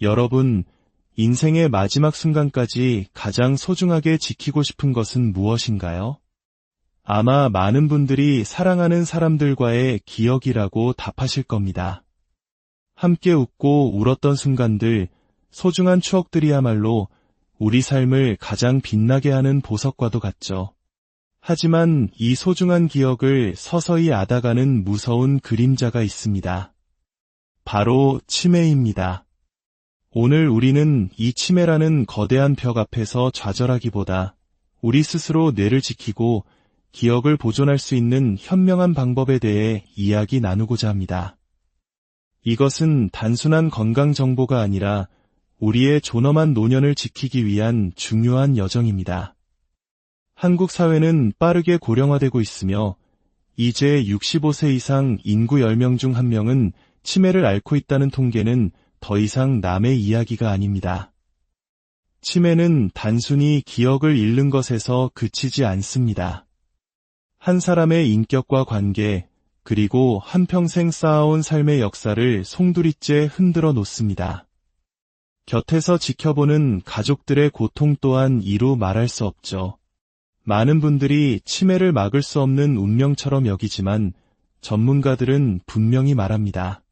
여러분, 인생의 마지막 순간까지 가장 소중하게 지키고 싶은 것은 무엇인가요? 아마 많은 분들이 사랑하는 사람들과의 기억이라고 답하실 겁니다. 함께 웃고 울었던 순간들, 소중한 추억들이야말로 우리 삶을 가장 빛나게 하는 보석과도 같죠. 하지만 이 소중한 기억을 서서히 앗아가는 무서운 그림자가 있습니다. 바로 치매입니다. 오늘 우리는 이 치매라는 거대한 벽 앞에서 좌절하기보다 우리 스스로 뇌를 지키고 기억을 보존할 수 있는 현명한 방법에 대해 이야기 나누고자 합니다. 이것은 단순한 건강 정보가 아니라 우리의 존엄한 노년을 지키기 위한 중요한 여정입니다. 한국 사회는 빠르게 고령화되고 있으며 이제 65세 이상 인구 10명 중 1명은 치매를 앓고 있다는 통계는 더 이상 남의 이야기가 아닙니다. 치매는 단순히 기억을 잃는 것에서 그치지 않습니다. 한 사람의 인격과 관계, 그리고 한평생 쌓아온 삶의 역사를 송두리째 흔들어 놓습니다. 곁에서 지켜보는 가족들의 고통 또한 이루 말할 수 없죠. 많은 분들이 치매를 막을 수 없는 운명처럼 여기지만 전문가들은 분명히 말합니다.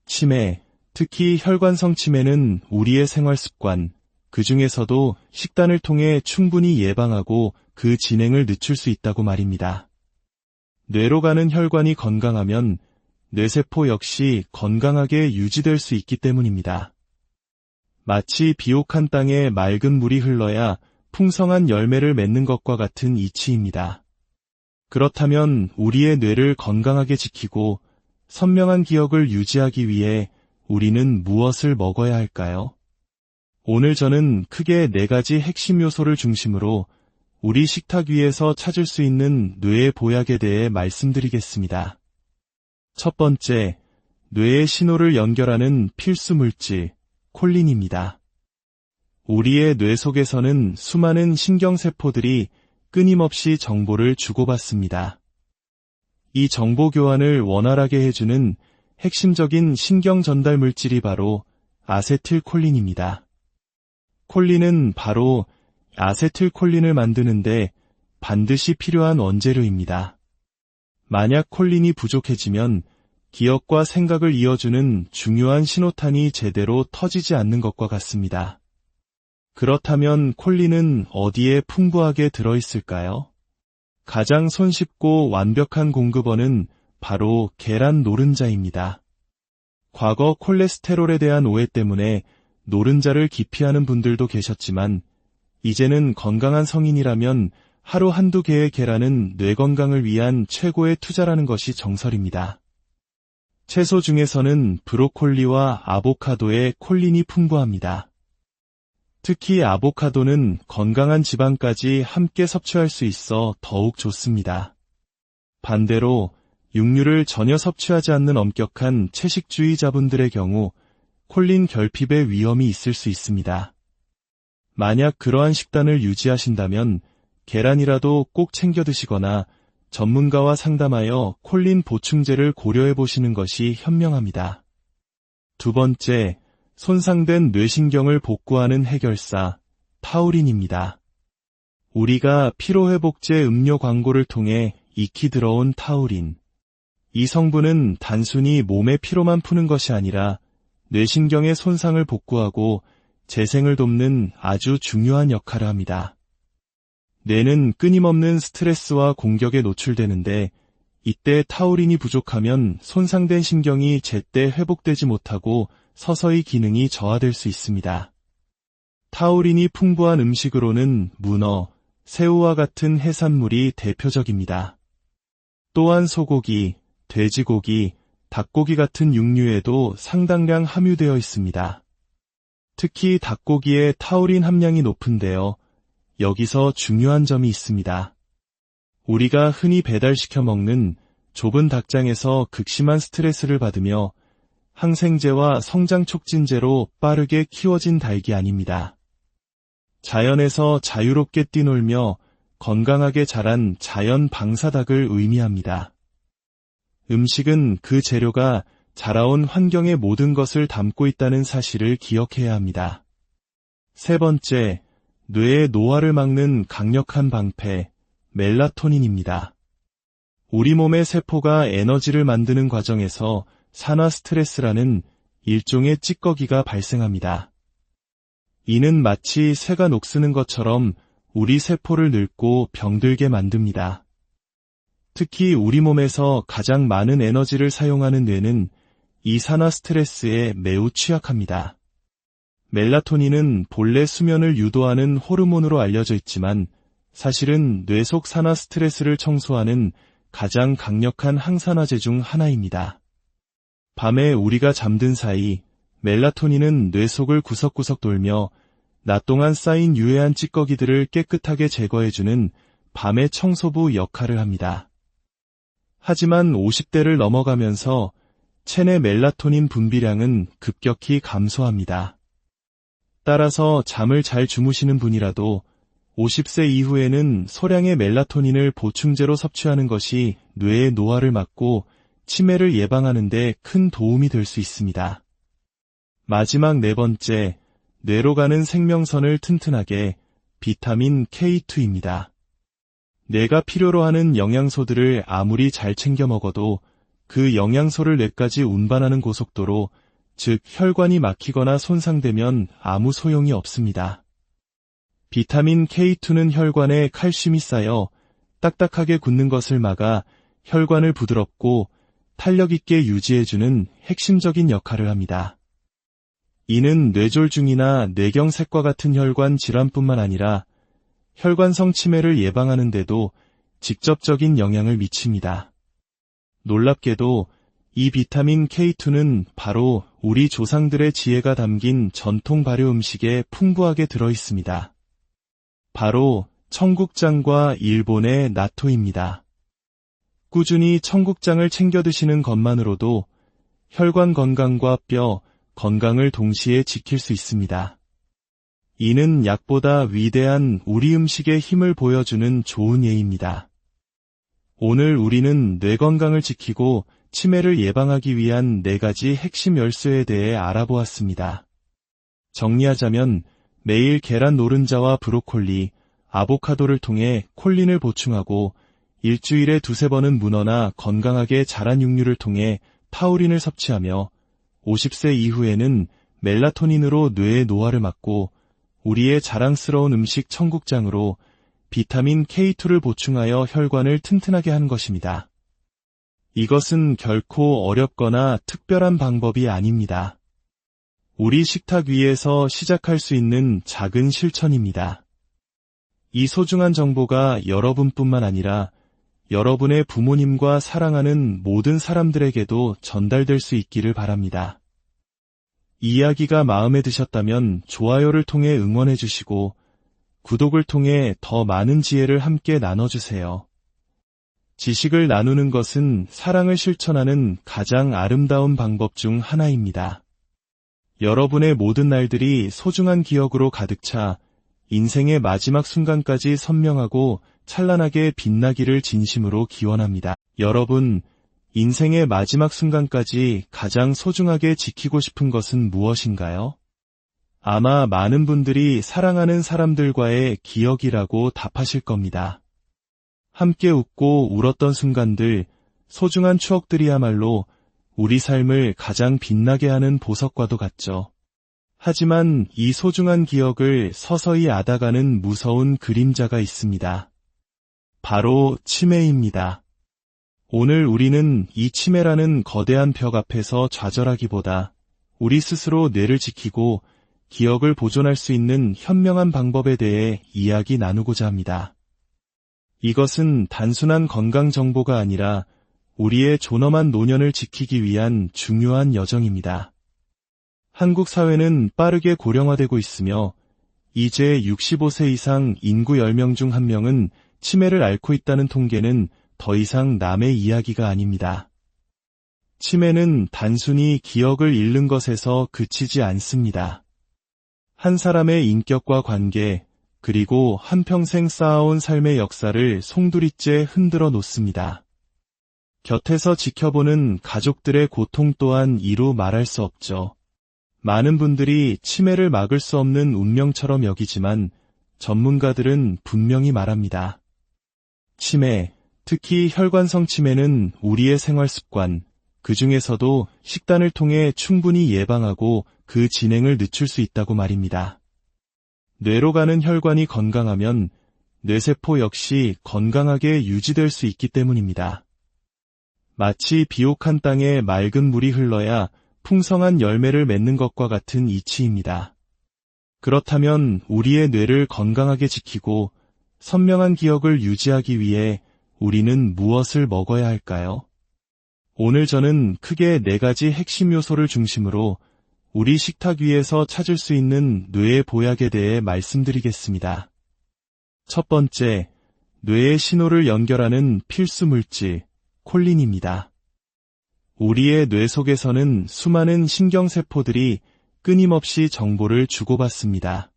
치매, 특히 혈관성 치매는 우리의 생활 습관, 그 중에서도 식단을 통해 충분히 예방하고 그 진행을 늦출 수 있다고 말입니다. 뇌로 가는 혈관이 건강하면 뇌세포 역시 건강하게 유지될 수 있기 때문입니다. 마치 비옥한 땅에 맑은 물이 흘러야 풍성한 열매를 맺는 것과 같은 이치입니다. 그렇다면 우리의 뇌를 건강하게 지키고 선명한 기억을 유지하기 위해 우리는 무엇을 먹어야 할까요? 오늘 저는 크게 4가지 핵심 요소를 중심으로 우리 식탁 위에서 찾을 수 있는 뇌의 보약에 대해 말씀드리겠습니다. 첫 번째, 뇌의 신호를 연결하는 필수 물질, 콜린입니다. 우리의 뇌 속에서는 수많은 신경세포들이 끊임없이 정보를 주고받습니다. 이 정보 교환을 원활하게 해주는 핵심적인 신경 전달 물질이 바로 아세틸콜린입니다. 콜린은 바로 아세틸콜린을 만드는데 반드시 필요한 원재료입니다. 만약 콜린이 부족해지면 기억과 생각을 이어주는 중요한 신호탄이 제대로 터지지 않는 것과 같습니다. 그렇다면 콜린은 어디에 풍부하게 들어있을까요? 가장 손쉽고 완벽한 공급원은 바로 계란 노른자입니다. 과거 콜레스테롤에 대한 오해 때문에 노른자를 기피하는 분들도 계셨지만 이제는 건강한 성인이라면 하루 한두 개의 계란은 뇌 건강을 위한 최고의 투자라는 것이 정설입니다. 채소 중에서는 브로콜리와 아보카도에 콜린이 풍부합니다. 특히 아보카도는 건강한 지방까지 함께 섭취할 수 있어 더욱 좋습니다. 반대로 육류를 전혀 섭취하지 않는 엄격한 채식주의자분들의 경우 콜린 결핍의 위험이 있을 수 있습니다. 만약 그러한 식단을 유지하신다면 계란이라도 꼭 챙겨 드시거나 전문가와 상담하여 콜린 보충제를 고려해 보시는 것이 현명합니다. 두 번째, 손상된 뇌신경을 복구하는 해결사, 타우린입니다. 우리가 피로회복제 음료 광고를 통해 익히 들어온 타우린. 이 성분은 단순히 몸의 피로만 푸는 것이 아니라 뇌신경의 손상을 복구하고 재생을 돕는 아주 중요한 역할을 합니다. 뇌는 끊임없는 스트레스와 공격에 노출되는데 이때 타우린이 부족하면 손상된 신경이 제때 회복되지 못하고 서서히 기능이 저하될 수 있습니다. 타우린이 풍부한 음식으로는 문어, 새우와 같은 해산물이 대표적입니다. 또한 소고기, 돼지고기, 닭고기 같은 육류에도 상당량 함유되어 있습니다. 특히 닭고기의 타우린 함량이 높은데요. 여기서 중요한 점이 있습니다. 우리가 흔히 배달시켜 먹는 좁은 닭장에서 극심한 스트레스를 받으며 항생제와 성장 촉진제로 빠르게 키워진 닭이 아닙니다. 자연에서 자유롭게 뛰놀며 건강하게 자란 자연 방사닭을 의미합니다. 음식은 그 재료가 자라온 환경의 모든 것을 담고 있다는 사실을 기억해야 합니다. 세 번째, 뇌의 노화를 막는 강력한 방패, 멜라토닌입니다. 우리 몸의 세포가 에너지를 만드는 과정에서 산화 스트레스라는 일종의 찌꺼기가 발생합니다. 이는 마치 새가 녹쓰는 것처럼 우리 세포를 늙고 병들게 만듭니다. 특히 우리 몸에서 가장 많은 에너지를 사용하는 뇌는 이 산화 스트레스에 매우 취약합니다. 멜라토닌은 본래 수면을 유도하는 호르몬으로 알려져 있지만 사실은 뇌 속 산화 스트레스를 청소하는 가장 강력한 항산화제 중 하나입니다. 밤에 우리가 잠든 사이 멜라토닌은 뇌 속을 구석구석 돌며 낮 동안 쌓인 유해한 찌꺼기들을 깨끗하게 제거해주는 밤의 청소부 역할을 합니다. 하지만 50대를 넘어가면서 체내 멜라토닌 분비량은 급격히 감소합니다. 따라서 잠을 잘 주무시는 분이라도 50세 이후에는 소량의 멜라토닌을 보충제로 섭취하는 것이 뇌의 노화를 막고 치매를 예방하는 데 큰 도움이 될 수 있습니다. 마지막 네 번째, 뇌로 가는 생명선을 튼튼하게 비타민 K2입니다. 뇌가 필요로 하는 영양소들을 아무리 잘 챙겨 먹어도 그 영양소를 뇌까지 운반하는 고속도로, 즉 혈관이 막히거나 손상되면 아무 소용이 없습니다. 비타민 K2는 혈관에 칼슘이 쌓여 딱딱하게 굳는 것을 막아 혈관을 부드럽고 탄력 있게 유지해주는 핵심적인 역할을 합니다. 이는 뇌졸중이나 뇌경색과 같은 혈관 질환뿐만 아니라 혈관성 치매를 예방하는 데도 직접적인 영향을 미칩니다. 놀랍게도 이 비타민 K2는 바로 우리 조상들의 지혜가 담긴 전통 발효 음식에 풍부하게 들어있습니다. 바로 청국장과 일본의 나토입니다. 꾸준히 청국장을 챙겨 드시는 것만으로도 혈관 건강과 뼈 건강을 동시에 지킬 수 있습니다. 이는 약보다 위대한 우리 음식의 힘을 보여주는 좋은 예입니다. 오늘 우리는 뇌 건강을 지키고 치매를 예방하기 위한 4가지 핵심 열쇠에 대해 알아보았습니다. 정리하자면 매일 계란 노른자와 브로콜리, 아보카도를 통해 콜린을 보충하고 일주일에 2-3번은 문어나 건강하게 자란 육류를 통해 타우린을 섭취하며 50세 이후에는 멜라토닌으로 뇌의 노화를 막고 우리의 자랑스러운 음식 청국장으로 비타민 K2를 보충하여 혈관을 튼튼하게 하는 것입니다. 이것은 결코 어렵거나 특별한 방법이 아닙니다. 우리 식탁 위에서 시작할 수 있는 작은 실천입니다. 이 소중한 정보가 여러분뿐만 아니라 여러분의 부모님과 사랑하는 모든 사람들에게도 전달될 수 있기를 바랍니다. 이 이야기가 마음에 드셨다면 좋아요를 통해 응원해 주시고 구독을 통해 더 많은 지혜를 함께 나눠주세요. 지식을 나누는 것은 사랑을 실천하는 가장 아름다운 방법 중 하나입니다. 여러분의 모든 날들이 소중한 기억으로 가득 차 인생의 마지막 순간까지 선명하고 찬란하게 빛나기를 진심으로 기원합니다. 여러분, 인생의 마지막 순간까지 가장 소중하게 지키고 싶은 것은 무엇인가요? 아마 많은 분들이 사랑하는 사람들과의 기억이라고 답하실 겁니다. 함께 웃고 울었던 순간들, 소중한 추억들이야말로 우리 삶을 가장 빛나게 하는 보석과도 같죠. 하지만 이 소중한 기억을 서서히 앗아가는 무서운 그림자가 있습니다. 바로 치매입니다. 오늘 우리는 이 치매라는 거대한 벽 앞에서 좌절하기보다 우리 스스로 뇌를 지키고 기억을 보존할 수 있는 현명한 방법에 대해 이야기 나누고자 합니다. 이것은 단순한 건강 정보가 아니라 우리의 존엄한 노년을 지키기 위한 중요한 여정입니다. 한국 사회는 빠르게 고령화되고 있으며 이제 65세 이상 인구 10명 중 1명은 치매를 앓고 있다는 통계는 더 이상 남의 이야기가 아닙니다. 치매는 단순히 기억을 잃는 것에서 그치지 않습니다. 한 사람의 인격과 관계, 그리고 한평생 쌓아온 삶의 역사를 송두리째 흔들어 놓습니다. 곁에서 지켜보는 가족들의 고통 또한 이루 말할 수 없죠. 많은 분들이 치매를 막을 수 없는 운명처럼 여기지만 전문가들은 분명히 말합니다. 치매, 특히 혈관성 치매는 우리의 생활 습관, 그 중에서도 식단을 통해 충분히 예방하고 그 진행을 늦출 수 있다고 말입니다. 뇌로 가는 혈관이 건강하면 뇌세포 역시 건강하게 유지될 수 있기 때문입니다. 마치 비옥한 땅에 맑은 물이 흘러야 풍성한 열매를 맺는 것과 같은 이치입니다. 그렇다면 우리의 뇌를 건강하게 지키고 선명한 기억을 유지하기 위해 우리는 무엇을 먹어야 할까요? 오늘 저는 크게 4가지 핵심 요소를 중심으로 우리 식탁 위에서 찾을 수 있는 뇌의 보약에 대해 말씀드리겠습니다. 첫 번째, 뇌의 신호를 연결하는 필수 물질, 콜린입니다. 우리의 뇌 속에서는 수많은 신경세포들이 끊임없이 정보를 주고받습니다.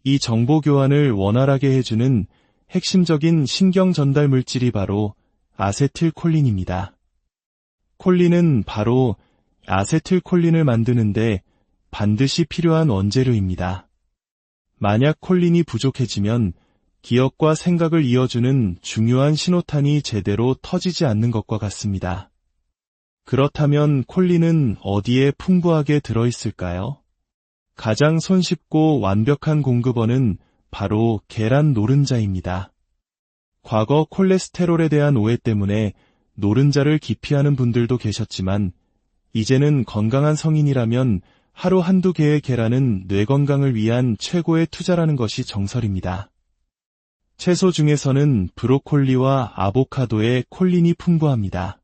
이 정보 교환을 원활하게 해주는 핵심적인 신경 전달 물질이 바로 아세틸콜린입니다. 콜린은 바로 아세틸콜린을 만드는데 반드시 필요한 원재료입니다. 만약 콜린이 부족해지면 기억과 생각을 이어주는 중요한 신호탄이 제대로 터지지 않는 것과 같습니다. 그렇다면 콜린은 어디에 풍부하게 들어있을까요? 가장 손쉽고 완벽한 공급원은 바로 계란 노른자입니다. 과거 콜레스테롤에 대한 오해 때문에 노른자를 기피하는 분들도 계셨지만 이제는 건강한 성인이라면 하루 한두 개의 계란은 뇌 건강을 위한 최고의 투자라는 것이 정설입니다. 채소 중에서는 브로콜리와 아보카도에 콜린이 풍부합니다.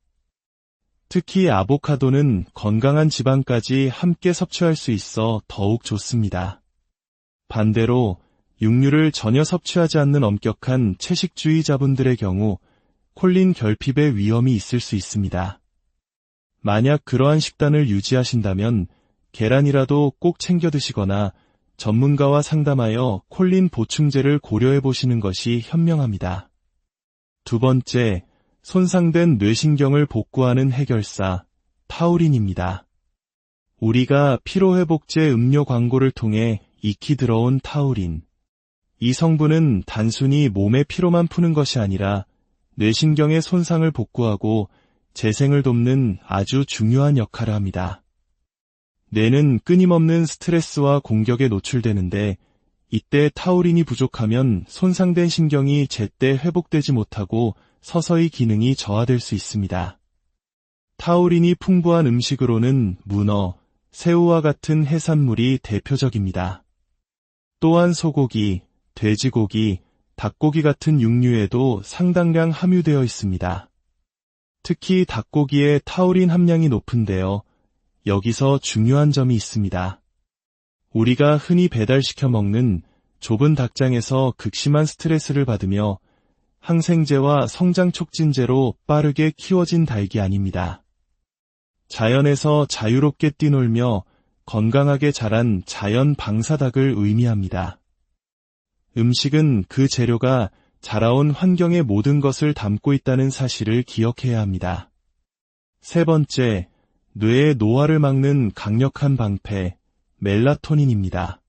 특히 아보카도는 건강한 지방까지 함께 섭취할 수 있어 더욱 좋습니다. 반대로 육류를 전혀 섭취하지 않는 엄격한 채식주의자분들의 경우 콜린 결핍의 위험이 있을 수 있습니다. 만약 그러한 식단을 유지하신다면 계란이라도 꼭 챙겨 드시거나 전문가와 상담하여 콜린 보충제를 고려해 보시는 것이 현명합니다. 두 번째, 손상된 뇌신경을 복구하는 해결사, 타우린입니다. 우리가 피로회복제 음료 광고를 통해 익히 들어온 타우린. 이 성분은 단순히 몸의 피로만 푸는 것이 아니라 뇌신경의 손상을 복구하고 재생을 돕는 아주 중요한 역할을 합니다. 뇌는 끊임없는 스트레스와 공격에 노출되는데 이때 타우린이 부족하면 손상된 신경이 제때 회복되지 못하고 서서히 기능이 저하될 수 있습니다. 타우린이 풍부한 음식으로는 문어, 새우와 같은 해산물이 대표적입니다. 또한 소고기, 돼지고기, 닭고기 같은 육류에도 상당량 함유되어 있습니다. 특히 닭고기의 타우린 함량이 높은데요. 여기서 중요한 점이 있습니다. 우리가 흔히 배달시켜 먹는 좁은 닭장에서 극심한 스트레스를 받으며 항생제와 성장 촉진제로 빠르게 키워진 닭이 아닙니다. 자연에서 자유롭게 뛰놀며 건강하게 자란 자연 방사닭을 의미합니다. 음식은 그 재료가 자라온 환경의 모든 것을 담고 있다는 사실을 기억해야 합니다. 세 번째, 뇌의 노화를 막는 강력한 방패, 멜라토닌입니다.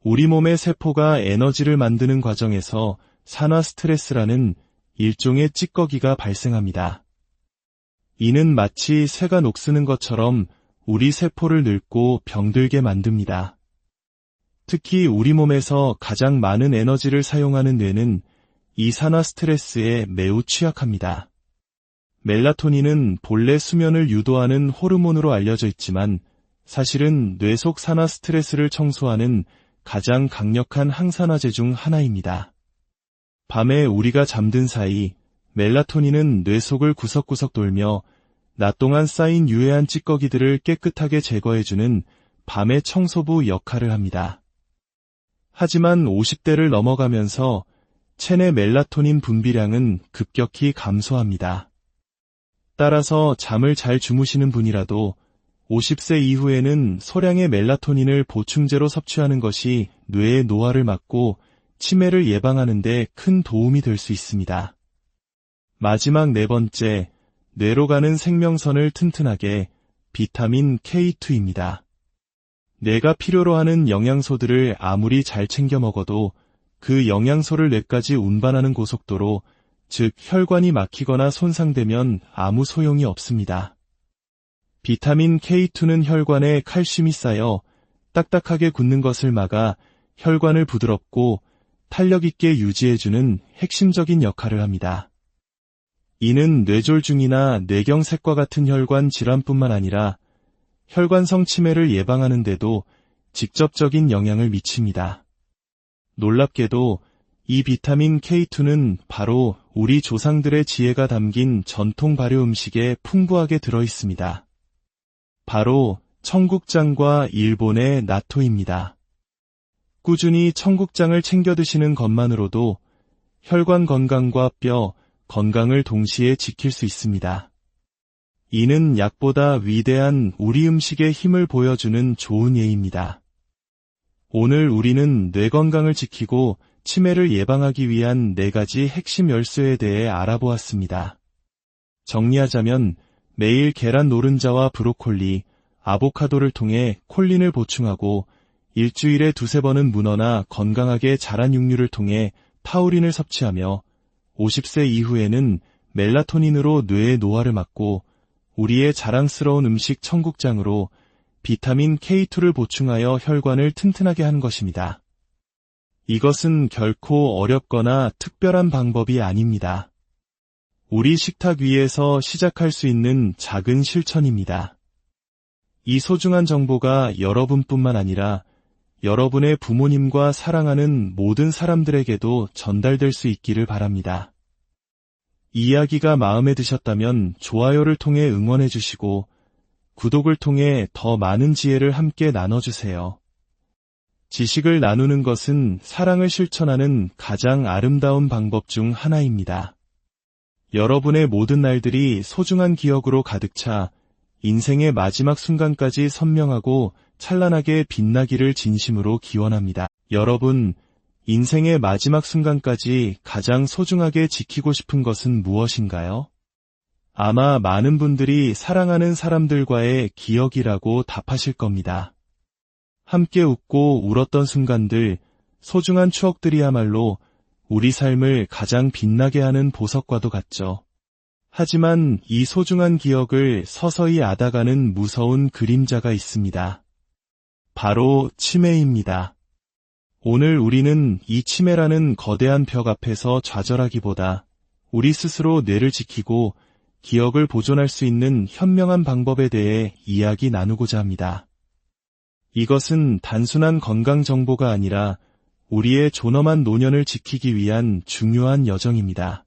우리 몸의 세포가 에너지를 만드는 과정에서 산화 스트레스라는 일종의 찌꺼기가 발생합니다. 이는 마치 새가 녹쓰는 것처럼 우리 세포를 늙고 병들게 만듭니다. 특히 우리 몸에서 가장 많은 에너지를 사용하는 뇌는 이 산화 스트레스에 매우 취약합니다. 멜라토닌은 본래 수면을 유도하는 호르몬으로 알려져 있지만 사실은 뇌 속 산화 스트레스를 청소하는 가장 강력한 항산화제 중 하나입니다. 밤에 우리가 잠든 사이 멜라토닌은 뇌 속을 구석구석 돌며 낮 동안 쌓인 유해한 찌꺼기들을 깨끗하게 제거해주는 밤의 청소부 역할을 합니다. 하지만 50대를 넘어가면서 체내 멜라토닌 분비량은 급격히 감소합니다. 따라서 잠을 잘 주무시는 분이라도 50세 이후에는 소량의 멜라토닌을 보충제로 섭취하는 것이 뇌의 노화를 막고 치매를 예방하는 데 큰 도움이 될 수 있습니다. 마지막 네 번째, 뇌로 가는 생명선을 튼튼하게 비타민 K2입니다. 뇌가 필요로 하는 영양소들을 아무리 잘 챙겨 먹어도 그 영양소를 뇌까지 운반하는 고속도로, 즉 혈관이 막히거나 손상되면 아무 소용이 없습니다. 비타민 K2는 혈관에 칼슘이 쌓여 딱딱하게 굳는 것을 막아 혈관을 부드럽고 탄력 있게 유지해주는 핵심적인 역할을 합니다. 이는 뇌졸중이나 뇌경색과 같은 혈관 질환뿐만 아니라 혈관성 치매를 예방하는 데도 직접적인 영향을 미칩니다. 놀랍게도 이 비타민 K2는 바로 우리 조상들의 지혜가 담긴 전통 발효 음식에 풍부하게 들어있습니다. 바로 청국장과 일본의 나토입니다. 꾸준히 청국장을 챙겨 드시는 것만으로도 혈관 건강과 뼈 건강을 동시에 지킬 수 있습니다. 이는 약보다 위대한 우리 음식의 힘을 보여주는 좋은 예입니다. 오늘 우리는 뇌 건강을 지키고 치매를 예방하기 위한 4가지 핵심 열쇠에 대해 알아보았습니다. 정리하자면 매일 계란 노른자와 브로콜리, 아보카도를 통해 콜린을 보충하고 일주일에 2-3번은 문어나 건강하게 자란 육류를 통해 타우린을 섭취하며 50세 이후에는 멜라토닌으로 뇌의 노화를 막고 우리의 자랑스러운 음식 청국장으로 비타민 K2를 보충하여 혈관을 튼튼하게 하는 것입니다. 이것은 결코 어렵거나 특별한 방법이 아닙니다. 우리 식탁 위에서 시작할 수 있는 작은 실천입니다. 이 소중한 정보가 여러분뿐만 아니라 여러분의 부모님과 사랑하는 모든 사람들에게도 전달될 수 있기를 바랍니다. 이 이야기가 마음에 드셨다면 좋아요를 통해 응원해 주시고 구독을 통해 더 많은 지혜를 함께 나눠주세요. 지식을 나누는 것은 사랑을 실천하는 가장 아름다운 방법 중 하나입니다. 여러분의 모든 날들이 소중한 기억으로 가득 차 인생의 마지막 순간까지 선명하고 찬란하게 빛나기를 진심으로 기원합니다. 여러분, 인생의 마지막 순간까지 가장 소중하게 지키고 싶은 것은 무엇인가요? 아마 많은 분들이 사랑하는 사람들과의 기억이라고 답하실 겁니다. 함께 웃고 울었던 순간들, 소중한 추억들이야말로 우리 삶을 가장 빛나게 하는 보석과도 같죠. 하지만 이 소중한 기억을 서서히 앗아가는 무서운 그림자가 있습니다. 바로 치매입니다. 오늘 우리는 이 치매라는 거대한 벽 앞에서 좌절하기보다 우리 스스로 뇌를 지키고 기억을 보존할 수 있는 현명한 방법에 대해 이야기 나누고자 합니다. 이것은 단순한 건강 정보가 아니라 우리의 존엄한 노년을 지키기 위한 중요한 여정입니다.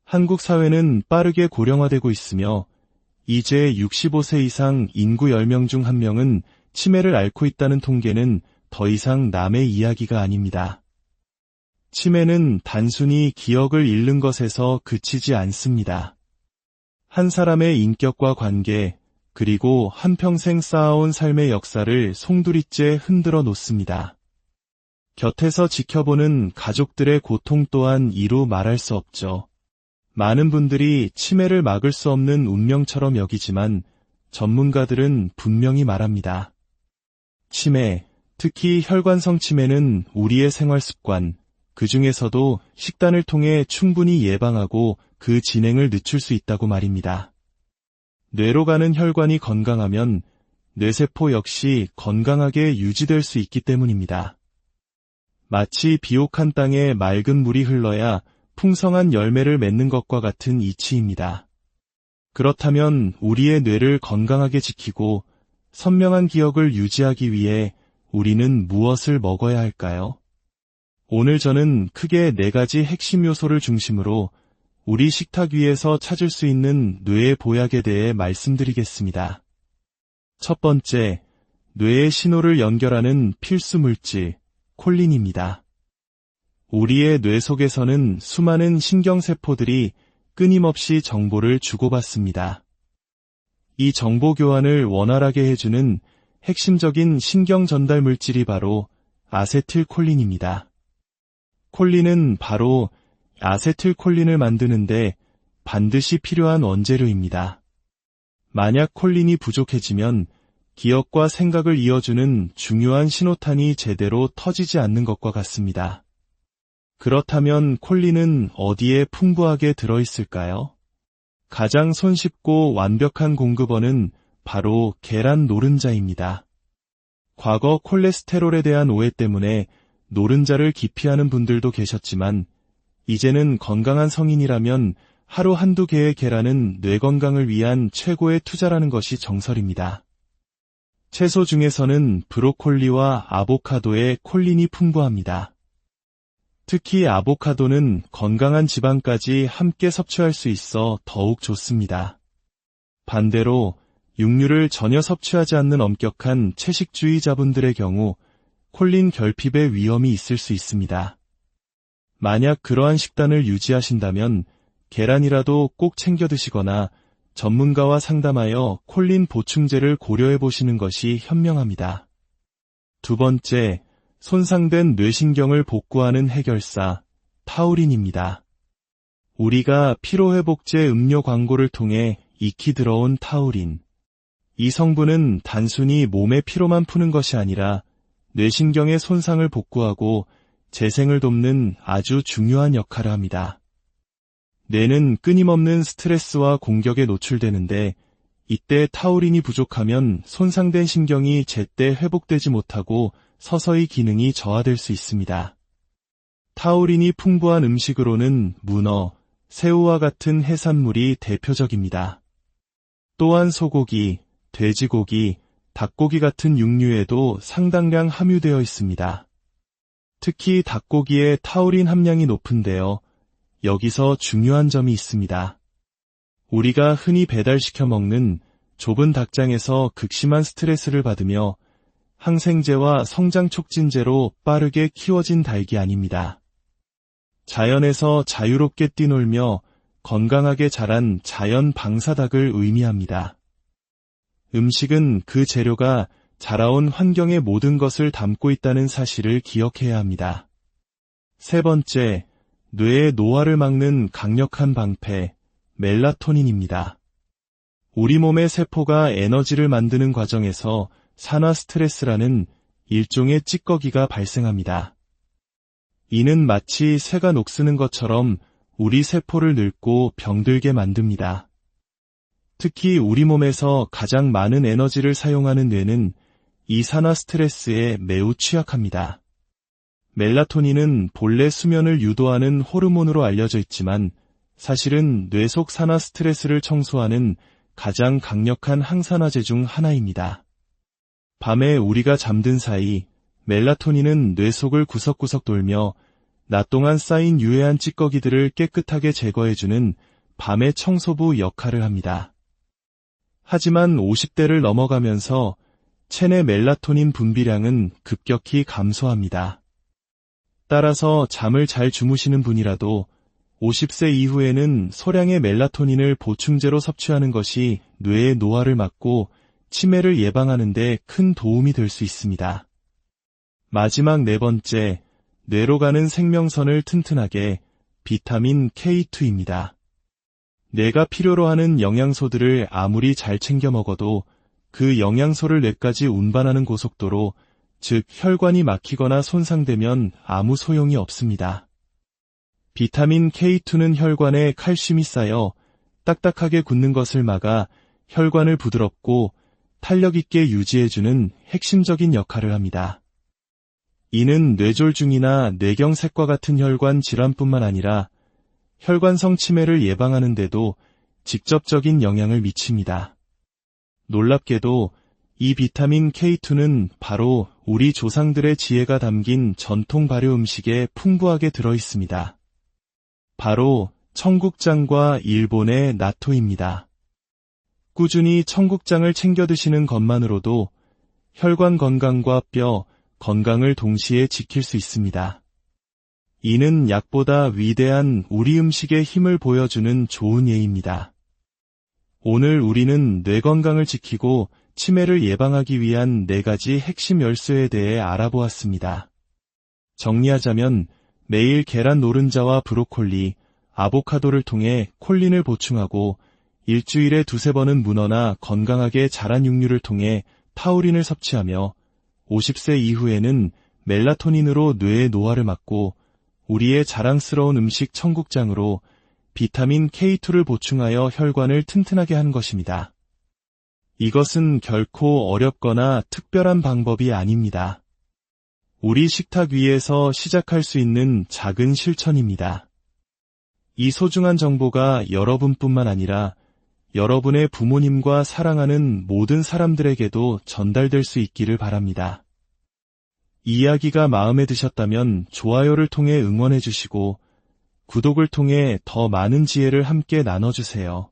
한국 사회는 빠르게 고령화되고 있으며 이제 65세 이상 인구 10명 중 1명은 치매를 앓고 있다는 통계는 더 이상 남의 이야기가 아닙니다. 치매는 단순히 기억을 잃는 것에서 그치지 않습니다. 한 사람의 인격과 관계, 그리고 한평생 쌓아온 삶의 역사를 송두리째 흔들어 놓습니다. 곁에서 지켜보는 가족들의 고통 또한 이루 말할 수 없죠. 많은 분들이 치매를 막을 수 없는 운명처럼 여기지만 전문가들은 분명히 말합니다. 치매, 특히 혈관성 치매는 우리의 생활 습관, 그 중에서도 식단을 통해 충분히 예방하고 그 진행을 늦출 수 있다고 말입니다. 뇌로 가는 혈관이 건강하면 뇌세포 역시 건강하게 유지될 수 있기 때문입니다. 마치 비옥한 땅에 맑은 물이 흘러야 풍성한 열매를 맺는 것과 같은 이치입니다. 그렇다면 우리의 뇌를 건강하게 지키고 선명한 기억을 유지하기 위해 우리는 무엇을 먹어야 할까요? 오늘 저는 크게 4가지 핵심 요소를 중심으로 우리 식탁 위에서 찾을 수 있는 뇌의 보약에 대해 말씀드리겠습니다. 첫 번째, 뇌의 신호를 연결하는 필수 물질, 콜린입니다. 우리의 뇌 속에서는 수많은 신경세포들이 끊임없이 정보를 주고받습니다. 이 정보 교환을 원활하게 해주는 핵심적인 신경 전달 물질이 바로 아세틸콜린입니다. 콜린은 바로 아세틸콜린을 만드는데 반드시 필요한 원재료입니다. 만약 콜린이 부족해지면 기억과 생각을 이어주는 중요한 신호탄이 제대로 터지지 않는 것과 같습니다. 그렇다면 콜린은 어디에 풍부하게 들어있을까요? 가장 손쉽고 완벽한 공급원은 바로 계란 노른자입니다. 과거 콜레스테롤에 대한 오해 때문에 노른자를 기피하는 분들도 계셨지만 이제는 건강한 성인이라면 하루 한두 개의 계란은 뇌 건강을 위한 최고의 투자라는 것이 정설입니다. 채소 중에서는 브로콜리와 아보카도에 콜린이 풍부합니다. 특히 아보카도는 건강한 지방까지 함께 섭취할 수 있어 더욱 좋습니다. 반대로 육류를 전혀 섭취하지 않는 엄격한 채식주의자분들의 경우 콜린 결핍의 위험이 있을 수 있습니다. 만약 그러한 식단을 유지하신다면 계란이라도 꼭 챙겨 드시거나 전문가와 상담하여 콜린 보충제를 고려해 보시는 것이 현명합니다. 두 번째, 손상된 뇌신경을 복구하는 해결사, 타우린입니다. 우리가 피로회복제 음료 광고를 통해 익히 들어온 타우린. 이 성분은 단순히 몸의 피로만 푸는 것이 아니라 뇌신경의 손상을 복구하고 재생을 돕는 아주 중요한 역할을 합니다. 뇌는 끊임없는 스트레스와 공격에 노출되는데 이때 타우린이 부족하면 손상된 신경이 제때 회복되지 못하고 서서히 기능이 저하될 수 있습니다. 타우린이 풍부한 음식으로는 문어, 새우와 같은 해산물이 대표적입니다. 또한 소고기, 돼지고기, 닭고기 같은 육류에도 상당량 함유되어 있습니다. 특히 닭고기의 타우린 함량이 높은데요. 여기서 중요한 점이 있습니다. 우리가 흔히 배달시켜 먹는 좁은 닭장에서 극심한 스트레스를 받으며 항생제와 성장 촉진제로 빠르게 키워진 닭이 아닙니다. 자연에서 자유롭게 뛰놀며 건강하게 자란 자연 방사닭을 의미합니다. 음식은 그 재료가 자라온 환경의 모든 것을 담고 있다는 사실을 기억해야 합니다. 세 번째, 뇌의 노화를 막는 강력한 방패, 멜라토닌입니다. 우리 몸의 세포가 에너지를 만드는 과정에서 산화 스트레스라는 일종의 찌꺼기가 발생합니다. 이는 마치 새가 녹쓰는 것처럼 우리 세포를 늙고 병들게 만듭니다. 특히 우리 몸에서 가장 많은 에너지를 사용하는 뇌는 이 산화 스트레스에 매우 취약합니다. 멜라토닌은 본래 수면을 유도하는 호르몬으로 알려져 있지만 사실은 뇌 속 산화 스트레스를 청소하는 가장 강력한 항산화제 중 하나입니다. 밤에 우리가 잠든 사이 멜라토닌은 뇌 속을 구석구석 돌며 낮 동안 쌓인 유해한 찌꺼기들을 깨끗하게 제거해주는 밤의 청소부 역할을 합니다. 하지만 50대를 넘어가면서 체내 멜라토닌 분비량은 급격히 감소합니다. 따라서 잠을 잘 주무시는 분이라도 50세 이후에는 소량의 멜라토닌을 보충제로 섭취하는 것이 뇌의 노화를 막고 치매를 예방하는 데 큰 도움이 될 수 있습니다. 마지막 네 번째, 뇌로 가는 생명선을 튼튼하게 비타민 K2입니다. 뇌가 필요로 하는 영양소들을 아무리 잘 챙겨 먹어도 그 영양소를 뇌까지 운반하는 고속도로, 즉 혈관이 막히거나 손상되면 아무 소용이 없습니다. 비타민 K2는 혈관에 칼슘이 쌓여 딱딱하게 굳는 것을 막아 혈관을 부드럽고 탄력 있게 유지해주는 핵심적인 역할을 합니다. 이는 뇌졸중이나 뇌경색과 같은 혈관 질환뿐만 아니라 혈관성 치매를 예방하는 데도 직접적인 영향을 미칩니다. 놀랍게도 이 비타민 K2는 바로 우리 조상들의 지혜가 담긴 전통 발효 음식에 풍부하게 들어있습니다. 바로 청국장과 일본의 나토입니다. 꾸준히 청국장을 챙겨 드시는 것만으로도 혈관 건강과 뼈 건강을 동시에 지킬 수 있습니다. 이는 약보다 위대한 우리 음식의 힘을 보여주는 좋은 예입니다. 오늘 우리는 뇌 건강을 지키고 치매를 예방하기 위한 4가지 핵심 열쇠에 대해 알아보았습니다. 정리하자면 매일 계란 노른자와 브로콜리, 아보카도를 통해 콜린을 보충하고 일주일에 두세 번은 문어나 건강하게 자란 육류를 통해 타우린을 섭취하며 50세 이후에는 멜라토닌으로 뇌의 노화를 막고 우리의 자랑스러운 음식 청국장으로 비타민 K2를 보충하여 혈관을 튼튼하게 하는 것입니다. 이것은 결코 어렵거나 특별한 방법이 아닙니다. 우리 식탁 위에서 시작할 수 있는 작은 실천입니다. 이 소중한 정보가 여러분뿐만 아니라 여러분의 부모님과 사랑하는 모든 사람들에게도 전달될 수 있기를 바랍니다. 이 이야기가 마음에 드셨다면 좋아요를 통해 응원해 주시고 구독을 통해 더 많은 지혜를 함께 나눠주세요.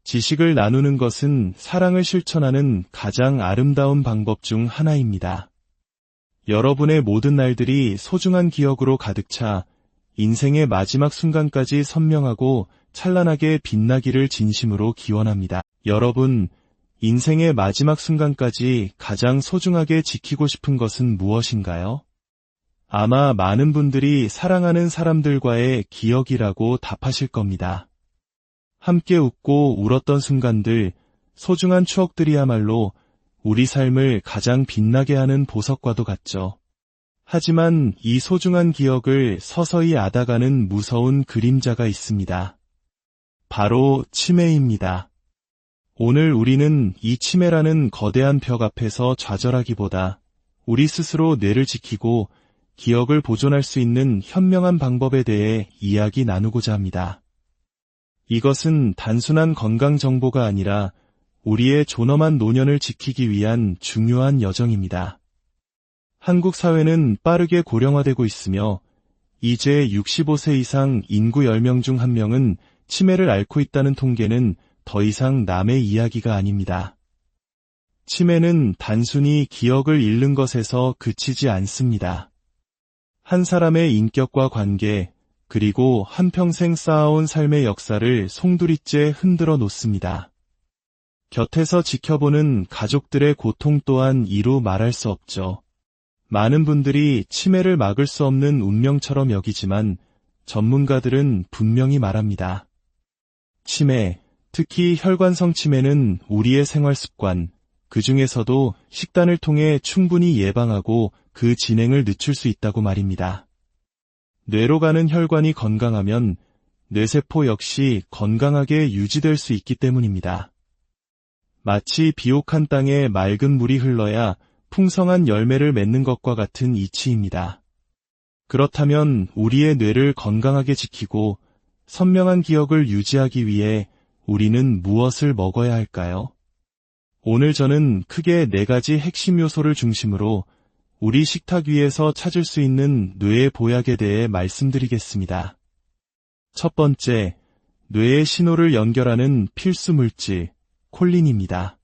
지식을 나누는 것은 사랑을 실천하는 가장 아름다운 방법 중 하나입니다. 여러분의 모든 날들이 소중한 기억으로 가득 차 인생의 마지막 순간까지 선명하고 찬란하게 빛나기를 진심으로 기원합니다. 여러분, 인생의 마지막 순간까지 가장 소중하게 지키고 싶은 것은 무엇인가요? 아마 많은 분들이 사랑하는 사람들과의 기억이라고 답하실 겁니다. 함께 웃고 울었던 순간들, 소중한 추억들이야말로 우리 삶을 가장 빛나게 하는 보석과도 같죠. 하지만 이 소중한 기억을 서서히 앗아가는 무서운 그림자가 있습니다. 바로 치매입니다. 오늘 우리는 이 치매라는 거대한 벽 앞에서 좌절하기보다 우리 스스로 뇌를 지키고 기억을 보존할 수 있는 현명한 방법에 대해 이야기 나누고자 합니다. 이것은 단순한 건강 정보가 아니라 우리의 존엄한 노년을 지키기 위한 중요한 여정입니다. 한국 사회는 빠르게 고령화되고 있으며 이제 65세 이상 인구 10명 중 1명은 치매를 앓고 있다는 통계는 더 이상 남의 이야기가 아닙니다. 치매는 단순히 기억을 잃는 것에서 그치지 않습니다. 한 사람의 인격과 관계, 그리고 한평생 쌓아온 삶의 역사를 송두리째 흔들어 놓습니다. 곁에서 지켜보는 가족들의 고통 또한 이루 말할 수 없죠. 많은 분들이 치매를 막을 수 없는 운명처럼 여기지만 전문가들은 분명히 말합니다. 치매, 특히 혈관성 치매는 우리의 생활 습관, 그 중에서도 식단을 통해 충분히 예방하고 그 진행을 늦출 수 있다고 말입니다. 뇌로 가는 혈관이 건강하면 뇌세포 역시 건강하게 유지될 수 있기 때문입니다. 마치 비옥한 땅에 맑은 물이 흘러야 풍성한 열매를 맺는 것과 같은 이치입니다. 그렇다면 우리의 뇌를 건강하게 지키고 선명한 기억을 유지하기 위해 우리는 무엇을 먹어야 할까요? 오늘 저는 크게 4가지 핵심 요소를 중심으로 우리 식탁 위에서 찾을 수 있는 뇌의 보약에 대해 말씀드리겠습니다. 첫 번째, 뇌의 신호를 연결하는 필수 물질, 콜린입니다.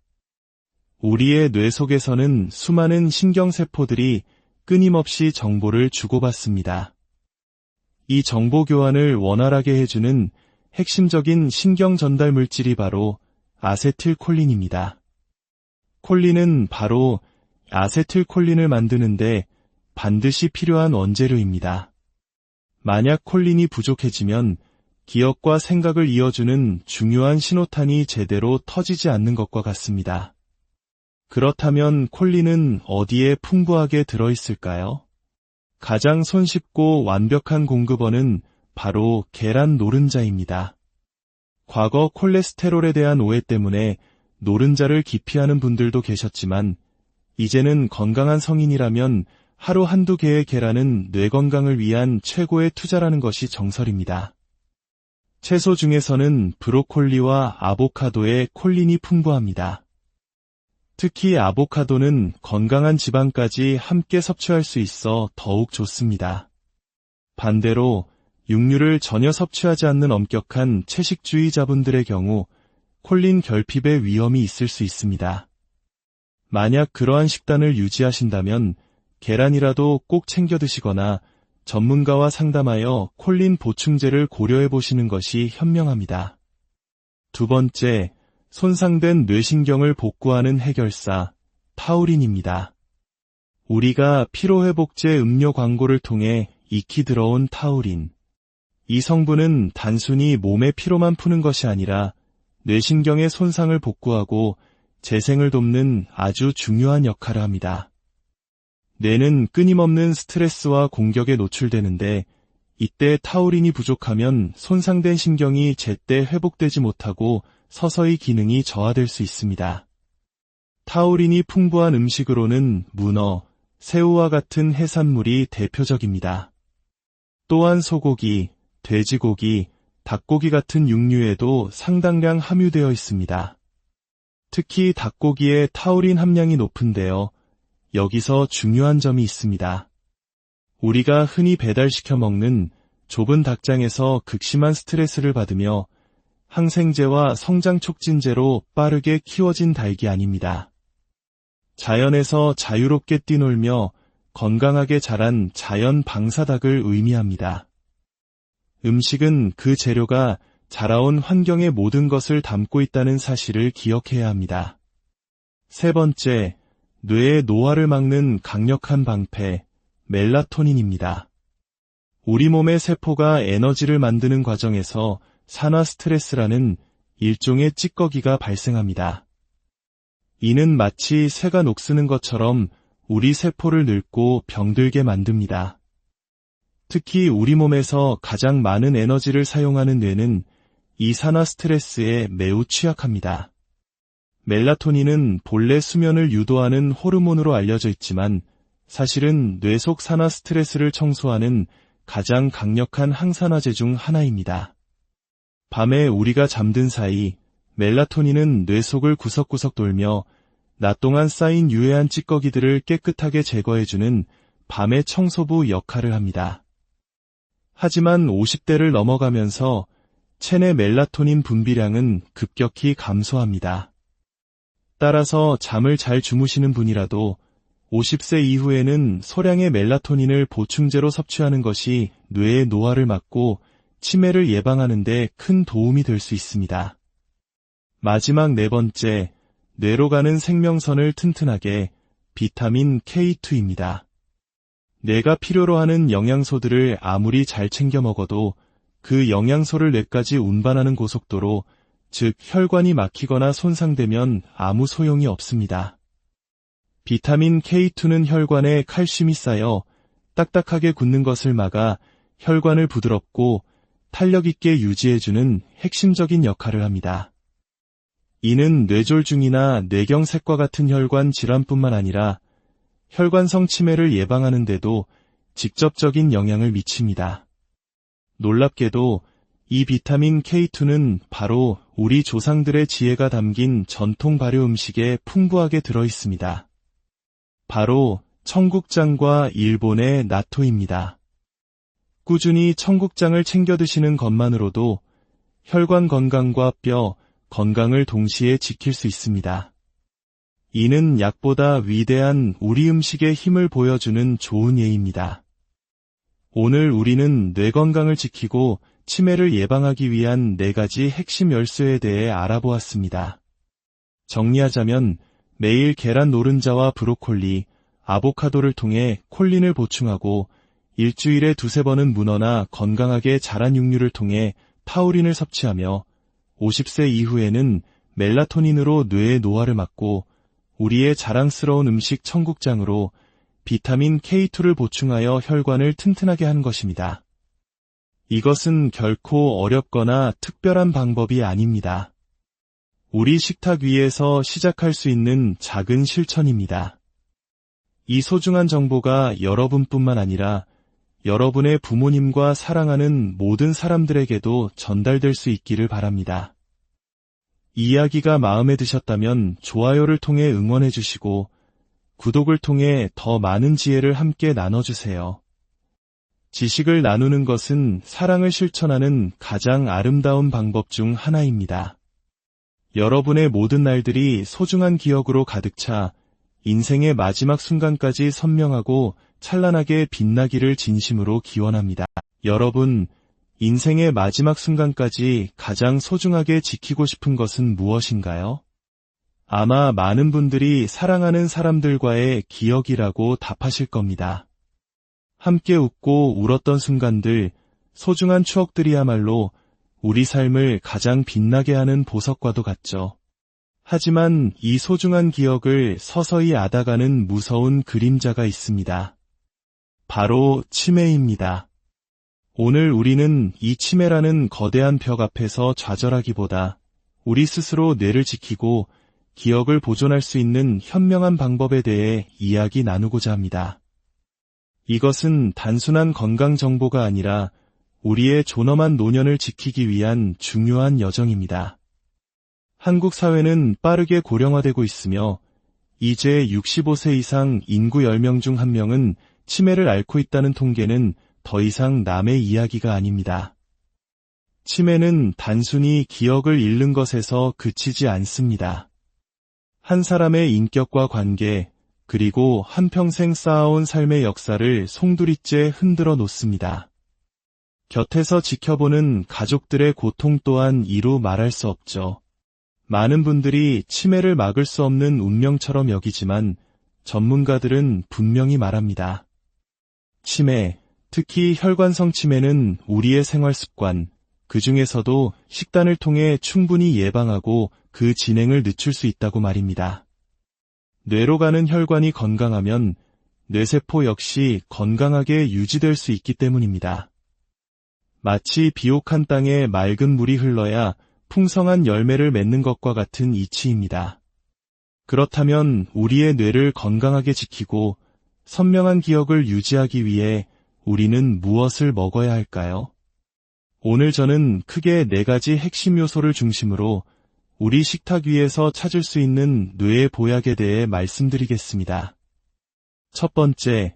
우리의 뇌 속에서는 수많은 신경세포들이 끊임없이 정보를 주고받습니다. 이 정보 교환을 원활하게 해주는 핵심적인 신경 전달 물질이 바로 아세틸콜린입니다. 콜린은 바로 아세틸콜린을 만드는데 반드시 필요한 원재료입니다. 만약 콜린이 부족해지면 기억과 생각을 이어주는 중요한 신호탄이 제대로 터지지 않는 것과 같습니다. 그렇다면 콜린은 어디에 풍부하게 들어있을까요? 가장 손쉽고 완벽한 공급원은 바로 계란 노른자입니다. 과거 콜레스테롤에 대한 오해 때문에 노른자를 기피하는 분들도 계셨지만 이제는 건강한 성인이라면 하루 한두 개의 계란은 뇌 건강을 위한 최고의 투자라는 것이 정설입니다. 채소 중에서는 브로콜리와 아보카도에 콜린이 풍부합니다. 특히 아보카도는 건강한 지방까지 함께 섭취할 수 있어 더욱 좋습니다. 반대로 육류를 전혀 섭취하지 않는 엄격한 채식주의자분들의 경우 콜린 결핍의 위험이 있을 수 있습니다. 만약 그러한 식단을 유지하신다면 계란이라도 꼭 챙겨 드시거나 전문가와 상담하여 콜린 보충제를 고려해 보시는 것이 현명합니다. 두 번째, 손상된 뇌신경을 복구하는 해결사, 타우린입니다. 우리가 피로회복제 음료 광고를 통해 익히 들어온 타우린. 이 성분은 단순히 몸의 피로만 푸는 것이 아니라 뇌신경의 손상을 복구하고 재생을 돕는 아주 중요한 역할을 합니다. 뇌는 끊임없는 스트레스와 공격에 노출되는데 이때 타우린이 부족하면 손상된 신경이 제때 회복되지 못하고 서서히 기능이 저하될 수 있습니다. 타우린이 풍부한 음식으로는 문어, 새우와 같은 해산물이 대표적입니다. 또한 소고기, 돼지고기, 닭고기 같은 육류에도 상당량 함유되어 있습니다. 특히 닭고기의 타우린 함량이 높은데요. 여기서 중요한 점이 있습니다. 우리가 흔히 배달시켜 먹는 좁은 닭장에서 극심한 스트레스를 받으며 항생제와 성장 촉진제로 빠르게 키워진 닭이 아닙니다. 자연에서 자유롭게 뛰놀며 건강하게 자란 자연 방사닭을 의미합니다. 음식은 그 재료가 자라온 환경의 모든 것을 담고 있다는 사실을 기억해야 합니다. 세 번째, 뇌의 노화를 막는 강력한 방패, 멜라토닌입니다. 우리 몸의 세포가 에너지를 만드는 과정에서 산화 스트레스라는 일종의 찌꺼기가 발생합니다. 이는 마치 새가 녹쓰는 것처럼 우리 세포를 늙고 병들게 만듭니다. 특히 우리 몸에서 가장 많은 에너지를 사용하는 뇌는 이 산화 스트레스에 매우 취약합니다. 멜라토닌은 본래 수면을 유도하는 호르몬으로 알려져 있지만 사실은 뇌 속 산화 스트레스를 청소하는 가장 강력한 항산화제 중 하나입니다. 밤에 우리가 잠든 사이 멜라토닌은 뇌 속을 구석구석 돌며 낮 동안 쌓인 유해한 찌꺼기들을 깨끗하게 제거해주는 밤의 청소부 역할을 합니다. 하지만 50대를 넘어가면서 체내 멜라토닌 분비량은 급격히 감소합니다. 따라서 잠을 잘 주무시는 분이라도 50세 이후에는 소량의 멜라토닌을 보충제로 섭취하는 것이 뇌의 노화를 막고 치매를 예방하는 데 큰 도움이 될 수 있습니다. 마지막 네 번째, 뇌로 가는 생명선을 튼튼하게 비타민 K2입니다. 뇌가 필요로 하는 영양소들을 아무리 잘 챙겨 먹어도 그 영양소를 뇌까지 운반하는 고속도로, 즉 혈관이 막히거나 손상되면 아무 소용이 없습니다. 비타민 K2는 혈관에 칼슘이 쌓여 딱딱하게 굳는 것을 막아 혈관을 부드럽고 탄력 있게 유지해주는 핵심적인 역할을 합니다. 이는 뇌졸중이나 뇌경색과 같은 혈관 질환뿐만 아니라 혈관성 치매를 예방하는 데도 직접적인 영향을 미칩니다. 놀랍게도 이 비타민 K2는 바로 우리 조상들의 지혜가 담긴 전통 발효 음식에 풍부하게 들어있습니다. 바로 청국장과 일본의 나토입니다. 꾸준히 청국장을 챙겨 드시는 것만으로도 혈관 건강과 뼈 건강을 동시에 지킬 수 있습니다. 이는 약보다 위대한 우리 음식의 힘을 보여주는 좋은 예입니다. 오늘 우리는 뇌 건강을 지키고 치매를 예방하기 위한 4가지 핵심 열쇠에 대해 알아보았습니다. 정리하자면 매일 계란 노른자와 브로콜리, 아보카도를 통해 콜린을 보충하고 일주일에 2-3번은 문어나 건강하게 자란 육류를 통해 타우린을 섭취하며 50세 이후에는 멜라토닌으로 뇌의 노화를 막고 우리의 자랑스러운 음식 청국장으로 비타민 K2를 보충하여 혈관을 튼튼하게 하는 것입니다. 이것은 결코 어렵거나 특별한 방법이 아닙니다. 우리 식탁 위에서 시작할 수 있는 작은 실천입니다. 이 소중한 정보가 여러분뿐만 아니라 여러분의 부모님과 사랑하는 모든 사람들에게도 전달될 수 있기를 바랍니다. 이 이야기가 마음에 드셨다면 좋아요를 통해 응원해 주시고 구독을 통해 더 많은 지혜를 함께 나눠주세요. 지식을 나누는 것은 사랑을 실천하는 가장 아름다운 방법 중 하나입니다. 여러분의 모든 날들이 소중한 기억으로 가득 차 인생의 마지막 순간까지 선명하고 찬란하게 빛나기를 진심으로 기원합니다. 여러분, 인생의 마지막 순간까지 가장 소중하게 지키고 싶은 것은 무엇인가요? 아마 많은 분들이 사랑하는 사람들과의 기억이라고 답하실 겁니다. 함께 웃고 울었던 순간들, 소중한 추억들이야말로 우리 삶을 가장 빛나게 하는 보석과도 같죠. 하지만 이 소중한 기억을 서서히 앗아가는 무서운 그림자가 있습니다. 바로 치매입니다. 오늘 우리는 이 치매라는 거대한 벽 앞에서 좌절하기보다 우리 스스로 뇌를 지키고 기억을 보존할 수 있는 현명한 방법에 대해 이야기 나누고자 합니다. 이것은 단순한 건강 정보가 아니라 우리의 존엄한 노년을 지키기 위한 중요한 여정입니다. 한국 사회는 빠르게 고령화되고 있으며 이제 65세 이상 인구 10명 중 1명은 치매를 앓고 있다는 통계는 더 이상 남의 이야기가 아닙니다. 치매는 단순히 기억을 잃는 것에서 그치지 않습니다. 한 사람의 인격과 관계, 그리고 한평생 쌓아온 삶의 역사를 송두리째 흔들어 놓습니다. 곁에서 지켜보는 가족들의 고통 또한 이루 말할 수 없죠. 많은 분들이 치매를 막을 수 없는 운명처럼 여기지만 전문가들은 분명히 말합니다. 치매, 특히 혈관성 치매는 우리의 생활 습관, 그 중에서도 식단을 통해 충분히 예방하고 그 진행을 늦출 수 있다고 말입니다. 뇌로 가는 혈관이 건강하면 뇌세포 역시 건강하게 유지될 수 있기 때문입니다. 마치 비옥한 땅에 맑은 물이 흘러야 풍성한 열매를 맺는 것과 같은 이치입니다. 그렇다면 우리의 뇌를 건강하게 지키고 선명한 기억을 유지하기 위해 우리는 무엇을 먹어야 할까요? 오늘 저는 크게 4가지 핵심 요소를 중심으로 우리 식탁 위에서 찾을 수 있는 뇌의 보약에 대해 말씀드리겠습니다. 첫 번째,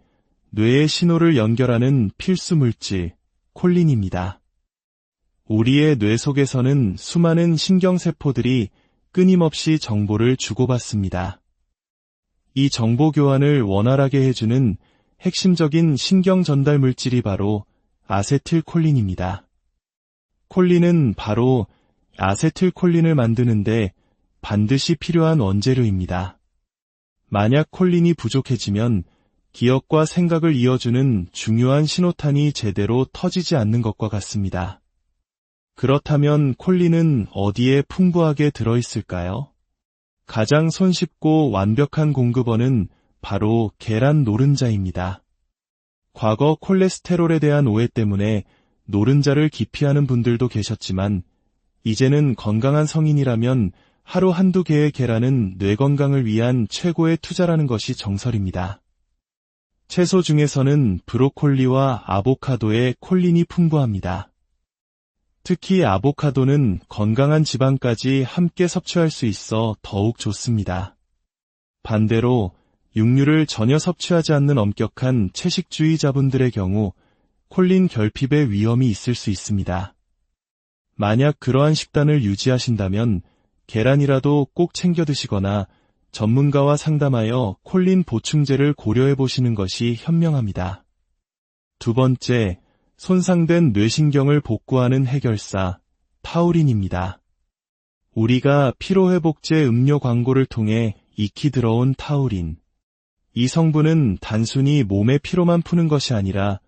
뇌의 신호를 연결하는 필수 물질, 콜린입니다. 우리의 뇌 속에서는 수많은 신경세포들이 끊임없이 정보를 주고받습니다. 이 정보 교환을 원활하게 해주는 핵심적인 신경 전달 물질이 바로 아세틸콜린입니다. 콜린은 바로 아세틸콜린을 만드는데 반드시 필요한 원재료입니다. 만약 콜린이 부족해지면 기억과 생각을 이어주는 중요한 신호탄이 제대로 터지지 않는 것과 같습니다. 그렇다면 콜린은 어디에 풍부하게 들어있을까요? 가장 손쉽고 완벽한 공급원은 바로 계란 노른자입니다. 과거 콜레스테롤에 대한 오해 때문에 노른자를 기피하는 분들도 계셨지만 이제는 건강한 성인이라면 하루 한두 개의 계란은 뇌 건강을 위한 최고의 투자라는 것이 정설입니다. 채소 중에서는 브로콜리와 아보카도에 콜린이 풍부합니다. 특히 아보카도는 건강한 지방까지 함께 섭취할 수 있어 더욱 좋습니다. 반대로 육류를 전혀 섭취하지 않는 엄격한 채식주의자분들의 경우 콜린 결핍의 위험이 있을 수 있습니다. 만약 그러한 식단을 유지하신다면 계란이라도 꼭 챙겨 드시거나 전문가와 상담하여 콜린 보충제를 고려해 보시는 것이 현명합니다. 두 번째, 손상된 뇌신경을 복구하는 해결사, 타우린입니다. 우리가 피로회복제 음료 광고를 통해 익히 들어온 타우린. 이 성분은 단순히 몸의 피로만 푸는 것이 아니라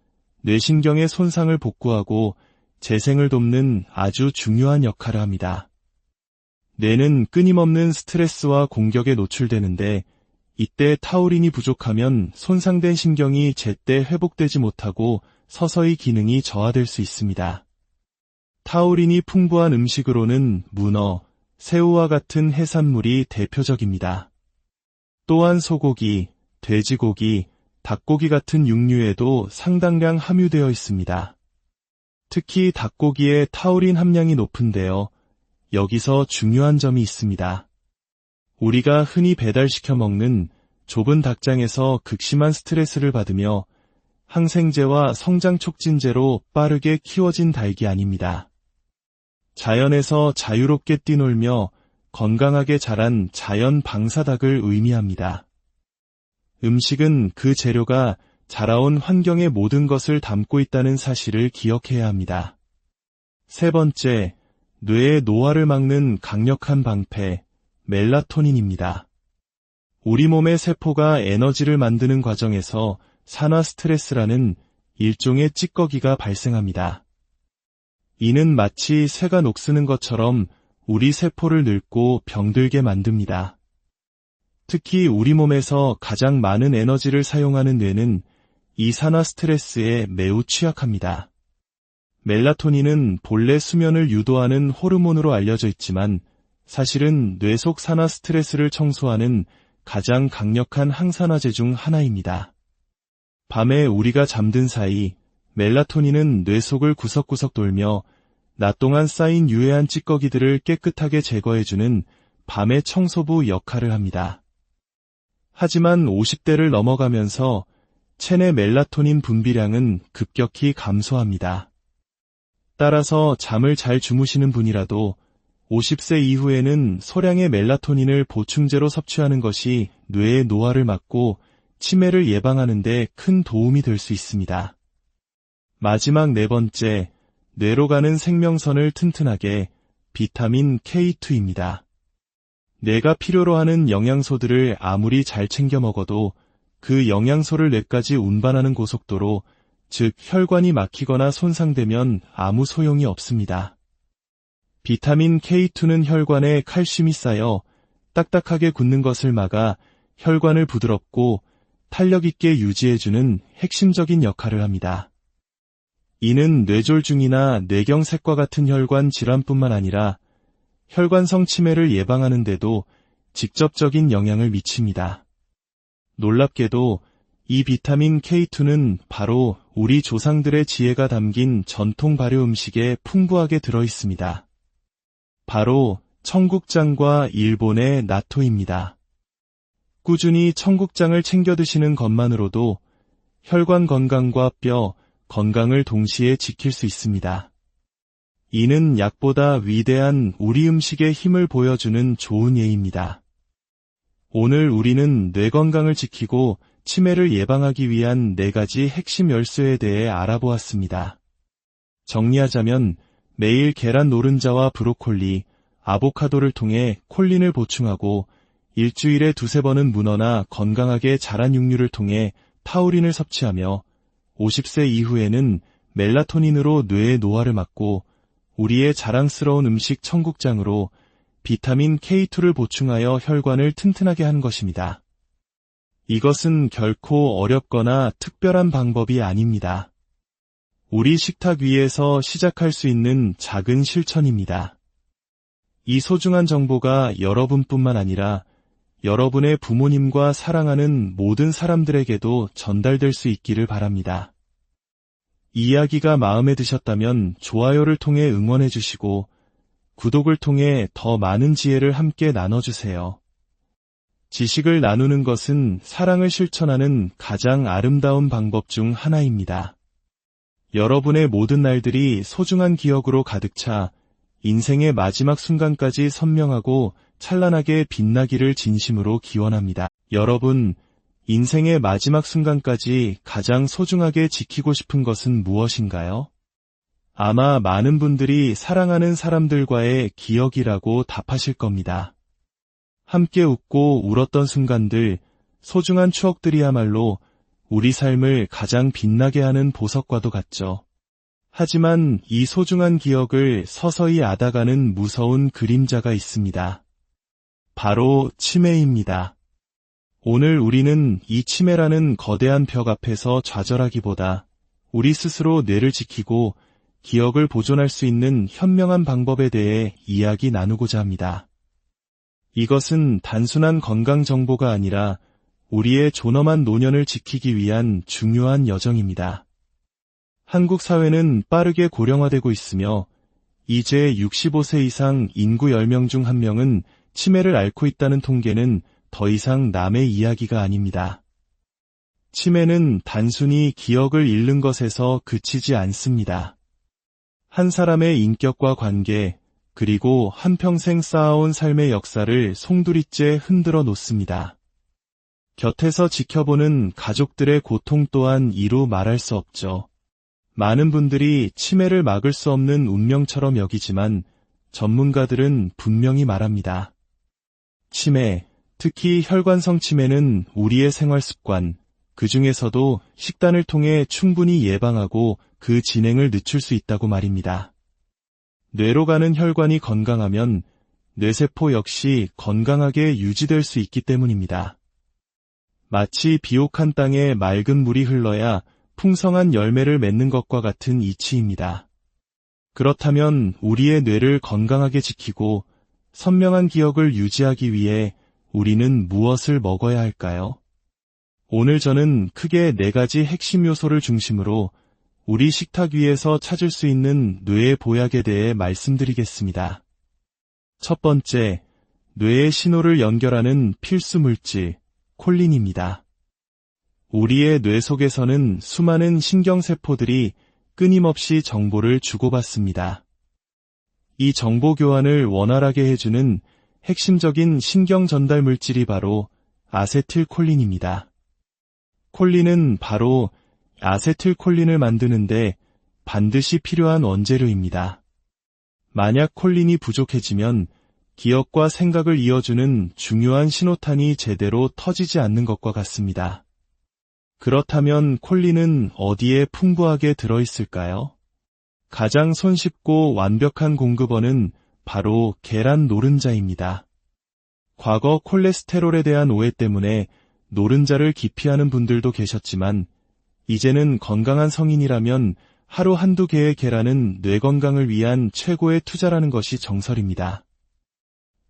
뇌신경의 손상을 복구하고 재생을 돕는 아주 중요한 역할을 합니다. 뇌는 끊임없는 스트레스와 공격에 노출되는데 이때 타우린이 부족하면 손상된 신경이 제때 회복되지 못하고 서서히 기능이 저하될 수 있습니다. 타우린이 풍부한 음식으로는 문어, 새우와 같은 해산물이 대표적입니다. 또한 소고기, 돼지고기, 닭고기 같은 육류에도 상당량 함유되어 있습니다. 특히 닭고기의 타우린 함량이 높은데요. 여기서 중요한 점이 있습니다. 우리가 흔히 배달시켜 먹는 좁은 닭장에서 극심한 스트레스를 받으며 항생제와 성장 촉진제로 빠르게 키워진 닭이 아닙니다. 자연에서 자유롭게 뛰놀며 건강하게 자란 자연 방사닭을 의미합니다. 음식은 그 재료가 자라온 환경의 모든 것을 담고 있다는 사실을 기억해야 합니다. 세 번째, 뇌의 노화를 막는 강력한 방패, 멜라토닌입니다. 우리 몸의 세포가 에너지를 만드는 과정에서 산화 스트레스라는 일종의 찌꺼기가 발생합니다. 이는 마치 새가 녹쓰는 것처럼 우리 세포를 늙고 병들게 만듭니다. 특히 우리 몸에서 가장 많은 에너지를 사용하는 뇌는 이산화 스트레스에 매우 취약합니다. 멜라토닌은 본래 수면을 유도하는 호르몬으로 알려져 있지만 사실은 뇌 속 산화 스트레스를 청소하는 가장 강력한 항산화제 중 하나입니다. 밤에 우리가 잠든 사이 멜라토닌은 뇌 속을 구석구석 돌며 낮 동안 쌓인 유해한 찌꺼기들을 깨끗하게 제거해주는 밤의 청소부 역할을 합니다. 하지만 50대를 넘어가면서 체내 멜라토닌 분비량은 급격히 감소합니다. 따라서 잠을 잘 주무시는 분이라도 50세 이후에는 소량의 멜라토닌을 보충제로 섭취하는 것이 뇌의 노화를 막고 치매를 예방하는 데 큰 도움이 될 수 있습니다. 마지막 네 번째, 뇌로 가는 생명선을 튼튼하게 비타민 K2입니다. 뇌가 필요로 하는 영양소들을 아무리 잘 챙겨 먹어도 그 영양소를 뇌까지 운반하는 고속도로, 즉 혈관이 막히거나 손상되면 아무 소용이 없습니다. 비타민 K2는 혈관에 칼슘이 쌓여 딱딱하게 굳는 것을 막아 혈관을 부드럽고 탄력 있게 유지해주는 핵심적인 역할을 합니다. 이는 뇌졸중이나 뇌경색과 같은 혈관 질환뿐만 아니라 혈관성 치매를 예방하는 데도 직접적인 영향을 미칩니다. 놀랍게도 이 비타민 K2는 바로 우리 조상들의 지혜가 담긴 전통 발효 음식에 풍부하게 들어 있습니다. 바로 청국장과 일본의 나토입니다. 꾸준히 청국장을 챙겨 드시는 것만으로도 혈관 건강과 뼈 건강을 동시에 지킬 수 있습니다. 이는 약보다 위대한 우리 음식의 힘을 보여주는 좋은 예입니다. 오늘 우리는 뇌 건강을 지키고 치매를 예방하기 위한 4가지 핵심 열쇠에 대해 알아보았습니다. 정리하자면 매일 계란 노른자와 브로콜리, 아보카도를 통해 콜린을 보충하고 일주일에 2-3번은 문어나 건강하게 자란 육류를 통해 타우린을 섭취하며 50세 이후에는 멜라토닌으로 뇌의 노화를 막고 우리의 자랑스러운 음식 청국장으로 비타민 K2를 보충하여 혈관을 튼튼하게 하는 것입니다. 이것은 결코 어렵거나 특별한 방법이 아닙니다. 우리 식탁 위에서 시작할 수 있는 작은 실천입니다. 이 소중한 정보가 여러분뿐만 아니라 여러분의 부모님과 사랑하는 모든 사람들에게도 전달될 수 있기를 바랍니다. 이 이야기가 마음에 드셨다면 좋아요를 통해 응원해 주시고 구독을 통해 더 많은 지혜를 함께 나눠주세요. 지식을 나누는 것은 사랑을 실천하는 가장 아름다운 방법 중 하나입니다. 여러분의 모든 날들이 소중한 기억으로 가득 차 인생의 마지막 순간까지 선명하고 찬란하게 빛나기를 진심으로 기원합니다. 여러분, 인생의 마지막 순간까지 가장 소중하게 지키고 싶은 것은 무엇인가요? 아마 많은 분들이 사랑하는 사람들과의 기억이라고 답하실 겁니다. 함께 웃고 울었던 순간들, 소중한 추억들이야말로 우리 삶을 가장 빛나게 하는 보석과도 같죠. 하지만 이 소중한 기억을 서서히 앗아가는 무서운 그림자가 있습니다. 바로 치매입니다. 오늘 우리는 이 치매라는 거대한 벽 앞에서 좌절하기보다 우리 스스로 뇌를 지키고 기억을 보존할 수 있는 현명한 방법에 대해 이야기 나누고자 합니다. 이것은 단순한 건강 정보가 아니라 우리의 존엄한 노년을 지키기 위한 중요한 여정입니다. 한국 사회는 빠르게 고령화되고 있으며 이제 65세 이상 인구 10명 중 1명은 치매를 앓고 있다는 통계는 더 이상 남의 이야기가 아닙니다. 치매는 단순히 기억을 잃는 것에서 그치지 않습니다. 한 사람의 인격과 관계, 그리고 한평생 쌓아온 삶의 역사를 송두리째 흔들어 놓습니다. 곁에서 지켜보는 가족들의 고통 또한 이루 말할 수 없죠. 많은 분들이 치매를 막을 수 없는 운명처럼 여기지만 전문가들은 분명히 말합니다. 치매, 특히 혈관성 치매는 우리의 생활 습관, 그 중에서도 식단을 통해 충분히 예방하고 그 진행을 늦출 수 있다고 말입니다. 뇌로 가는 혈관이 건강하면 뇌세포 역시 건강하게 유지될 수 있기 때문입니다. 마치 비옥한 땅에 맑은 물이 흘러야 풍성한 열매를 맺는 것과 같은 이치입니다. 그렇다면 우리의 뇌를 건강하게 지키고 선명한 기억을 유지하기 위해 우리는 무엇을 먹어야 할까요? 오늘 저는 크게 4가지 핵심 요소를 중심으로 우리 식탁 위에서 찾을 수 있는 뇌의 보약에 대해 말씀드리겠습니다. 첫 번째, 뇌의 신호를 연결하는 필수 물질, 콜린입니다. 우리의 뇌 속에서는 수많은 신경세포들이 끊임없이 정보를 주고받습니다. 이 정보 교환을 원활하게 해주는 핵심적인 신경 전달 물질이 바로 아세틸콜린입니다. 콜린은 바로 아세틸콜린을 만드는데 반드시 필요한 원재료입니다. 만약 콜린이 부족해지면 기억과 생각을 이어주는 중요한 신호탄이 제대로 터지지 않는 것과 같습니다. 그렇다면 콜린은 어디에 풍부하게 들어있을까요? 가장 손쉽고 완벽한 공급원은 바로 계란 노른자입니다. 과거 콜레스테롤에 대한 오해 때문에 노른자를 기피하는 분들도 계셨지만 이제는 건강한 성인이라면 하루 한두 개의 계란은 뇌 건강을 위한 최고의 투자라는 것이 정설입니다.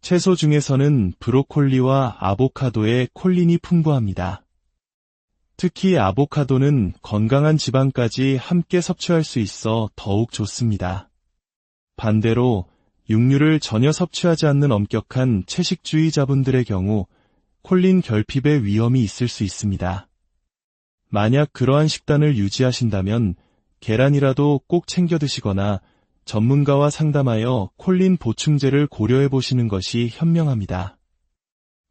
채소 중에서는 브로콜리와 아보카도에 콜린이 풍부합니다. 특히 아보카도는 건강한 지방까지 함께 섭취할 수 있어 더욱 좋습니다. 반대로 육류를 전혀 섭취하지 않는 엄격한 채식주의자분들의 경우 콜린 결핍의 위험이 있을 수 있습니다. 만약 그러한 식단을 유지하신다면 계란이라도 꼭 챙겨 드시거나 전문가와 상담하여 콜린 보충제를 고려해 보시는 것이 현명합니다.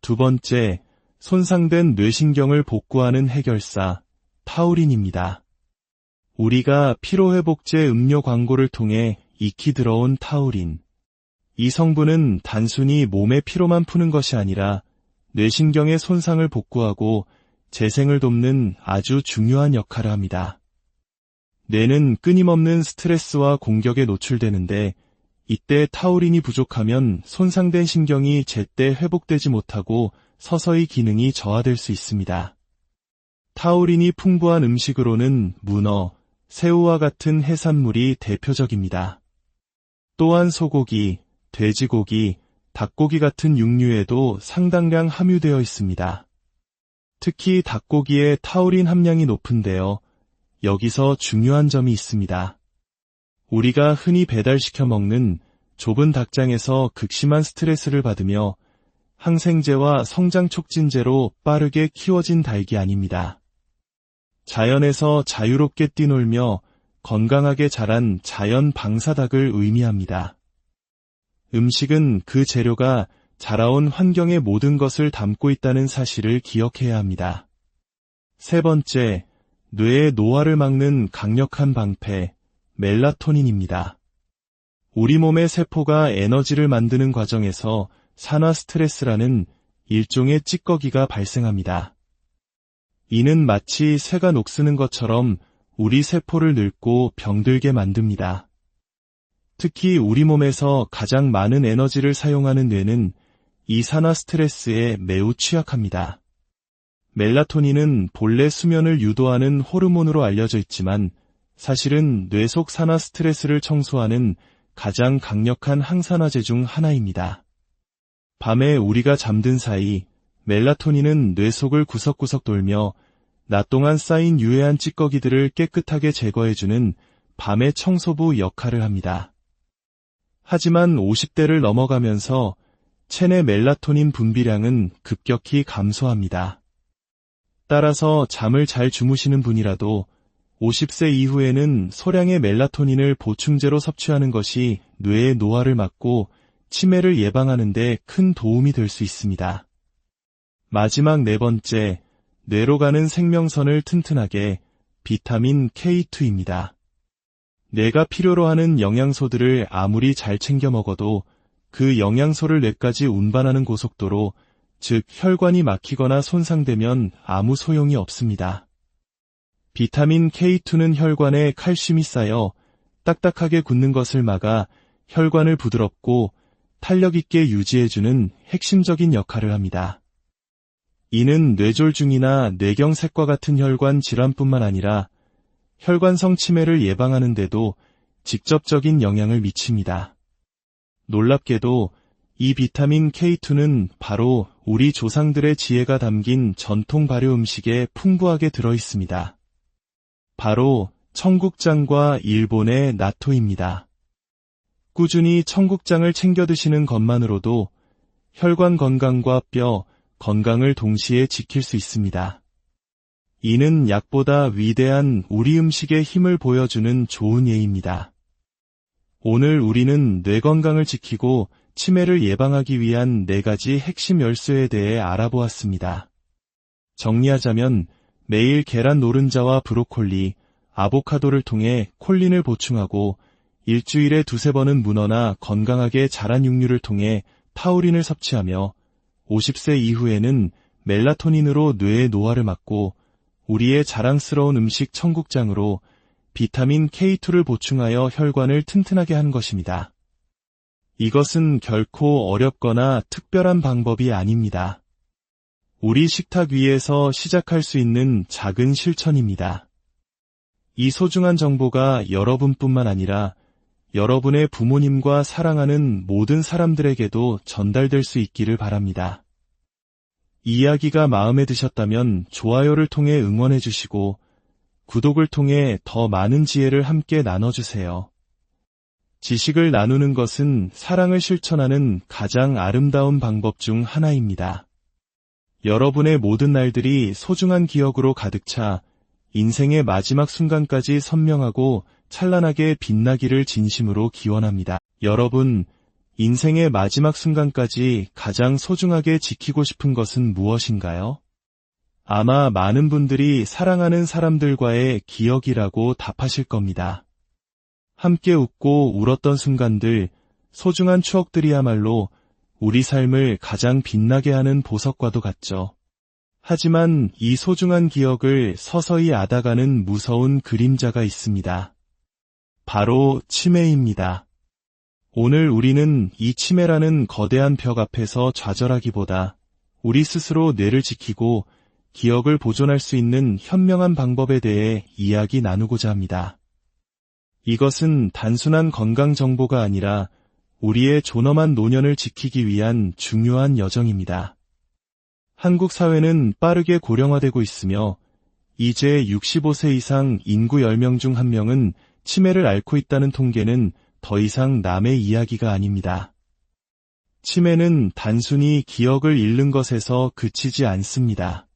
두 번째, 손상된 뇌신경을 복구하는 해결사, 타우린입니다. 우리가 피로회복제 음료 광고를 통해 익히 들어온 타우린. 이 성분은 단순히 몸의 피로만 푸는 것이 아니라 뇌신경의 손상을 복구하고 재생을 돕는 아주 중요한 역할을 합니다. 뇌는 끊임없는 스트레스와 공격에 노출되는데 이때 타우린이 부족하면 손상된 신경이 제때 회복되지 못하고 서서히 기능이 저하될 수 있습니다. 타우린이 풍부한 음식으로는 문어, 새우와 같은 해산물이 대표적입니다. 또한 소고기, 돼지고기, 닭고기 같은 육류에도 상당량 함유되어 있습니다. 특히 닭고기의 타우린 함량이 높은데요. 여기서 중요한 점이 있습니다. 우리가 흔히 배달시켜 먹는 좁은 닭장에서 극심한 스트레스를 받으며 항생제와 성장 촉진제로 빠르게 키워진 닭이 아닙니다. 자연에서 자유롭게 뛰놀며 건강하게 자란 자연 방사닭을 의미합니다. 음식은 그 재료가 자라온 환경의 모든 것을 담고 있다는 사실을 기억해야 합니다. 세 번째, 뇌의 노화를 막는 강력한 방패, 멜라토닌입니다. 우리 몸의 세포가 에너지를 만드는 과정에서 산화 스트레스라는 일종의 찌꺼기가 발생합니다. 이는 마치 새가 녹쓰는 것처럼 우리 세포를 늙고 병들게 만듭니다. 특히 우리 몸에서 가장 많은 에너지를 사용하는 뇌는 이 산화 스트레스에 매우 취약합니다. 멜라토닌은 본래 수면을 유도하는 호르몬으로 알려져 있지만 사실은 뇌 속 산화 스트레스를 청소하는 가장 강력한 항산화제 중 하나입니다. 밤에 우리가 잠든 사이 멜라토닌은 뇌 속을 구석구석 돌며 낮 동안 쌓인 유해한 찌꺼기들을 깨끗하게 제거해주는 밤의 청소부 역할을 합니다. 하지만 50대를 넘어가면서 체내 멜라토닌 분비량은 급격히 감소합니다. 따라서 잠을 잘 주무시는 분이라도 50세 이후에는 소량의 멜라토닌을 보충제로 섭취하는 것이 뇌의 노화를 막고 치매를 예방하는 데 큰 도움이 될 수 있습니다. 마지막 네 번째, 뇌로 가는 생명선을 튼튼하게 비타민 K2입니다. 뇌가 필요로 하는 영양소들을 아무리 잘 챙겨 먹어도 그 영양소를 뇌까지 운반하는 고속도로, 즉 혈관이 막히거나 손상되면 아무 소용이 없습니다. 비타민 K2는 혈관에 칼슘이 쌓여 딱딱하게 굳는 것을 막아 혈관을 부드럽고 탄력 있게 유지해주는 핵심적인 역할을 합니다. 이는 뇌졸중이나 뇌경색과 같은 혈관 질환뿐만 아니라 혈관성 치매를 예방하는 데도 직접적인 영향을 미칩니다. 놀랍게도 이 비타민 K2는 바로 우리 조상들의 지혜가 담긴 전통 발효 음식에 풍부하게 들어있습니다. 바로 청국장과 일본의 나토입니다. 꾸준히 청국장을 챙겨 드시는 것만으로도 혈관 건강과 뼈 건강을 동시에 지킬 수 있습니다. 이는 약보다 위대한 우리 음식의 힘을 보여주는 좋은 예입니다. 오늘 우리는 뇌 건강을 지키고 치매를 예방하기 위한 4가지 핵심 열쇠에 대해 알아보았습니다. 정리하자면 매일 계란 노른자와 브로콜리, 아보카도를 통해 콜린을 보충하고 일주일에 2-3번은 문어나 건강하게 자란 육류를 통해 타우린을 섭취하며 50세 이후에는 멜라토닌으로 뇌의 노화를 막고 우리의 자랑스러운 음식 청국장으로 비타민 K2를 보충하여 혈관을 튼튼하게 하는 것입니다. 이것은 결코 어렵거나 특별한 방법이 아닙니다. 우리 식탁 위에서 시작할 수 있는 작은 실천입니다. 이 소중한 정보가 여러분뿐만 아니라 여러분의 부모님과 사랑하는 모든 사람들에게도 전달될 수 있기를 바랍니다. 이 이야기가 마음에 드셨다면 좋아요를 통해 응원해 주시고 구독을 통해 더 많은 지혜를 함께 나눠주세요. 지식을 나누는 것은 사랑을 실천하는 가장 아름다운 방법 중 하나입니다. 여러분의 모든 날들이 소중한 기억으로 가득 차 인생의 마지막 순간까지 선명하고 찬란하게 빛나기를 진심으로 기원합니다. 여러분, 인생의 마지막 순간까지 가장 소중하게 지키고 싶은 것은 무엇인가요? 아마 많은 분들이 사랑하는 사람들과의 기억이라고 답하실 겁니다. 함께 웃고 울었던 순간들, 소중한 추억들이야말로 우리 삶을 가장 빛나게 하는 보석과도 같죠. 하지만 이 소중한 기억을 서서히 앗아가는 무서운 그림자가 있습니다. 바로 치매입니다. 오늘 우리는 이 치매라는 거대한 벽 앞에서 좌절하기보다 우리 스스로 뇌를 지키고 기억을 보존할 수 있는 현명한 방법에 대해 이야기 나누고자 합니다. 이것은 단순한 건강 정보가 아니라 우리의 존엄한 노년을 지키기 위한 중요한 여정입니다. 한국 사회는 빠르게 고령화되고 있으며 이제 65세 이상 인구 10명 중 1명은 치매를 앓고 있다는 통계는 더 이상 남의 이야기가 아닙니다. 치매는 단순히 기억을 잃는 것에서 그치지 않습니다.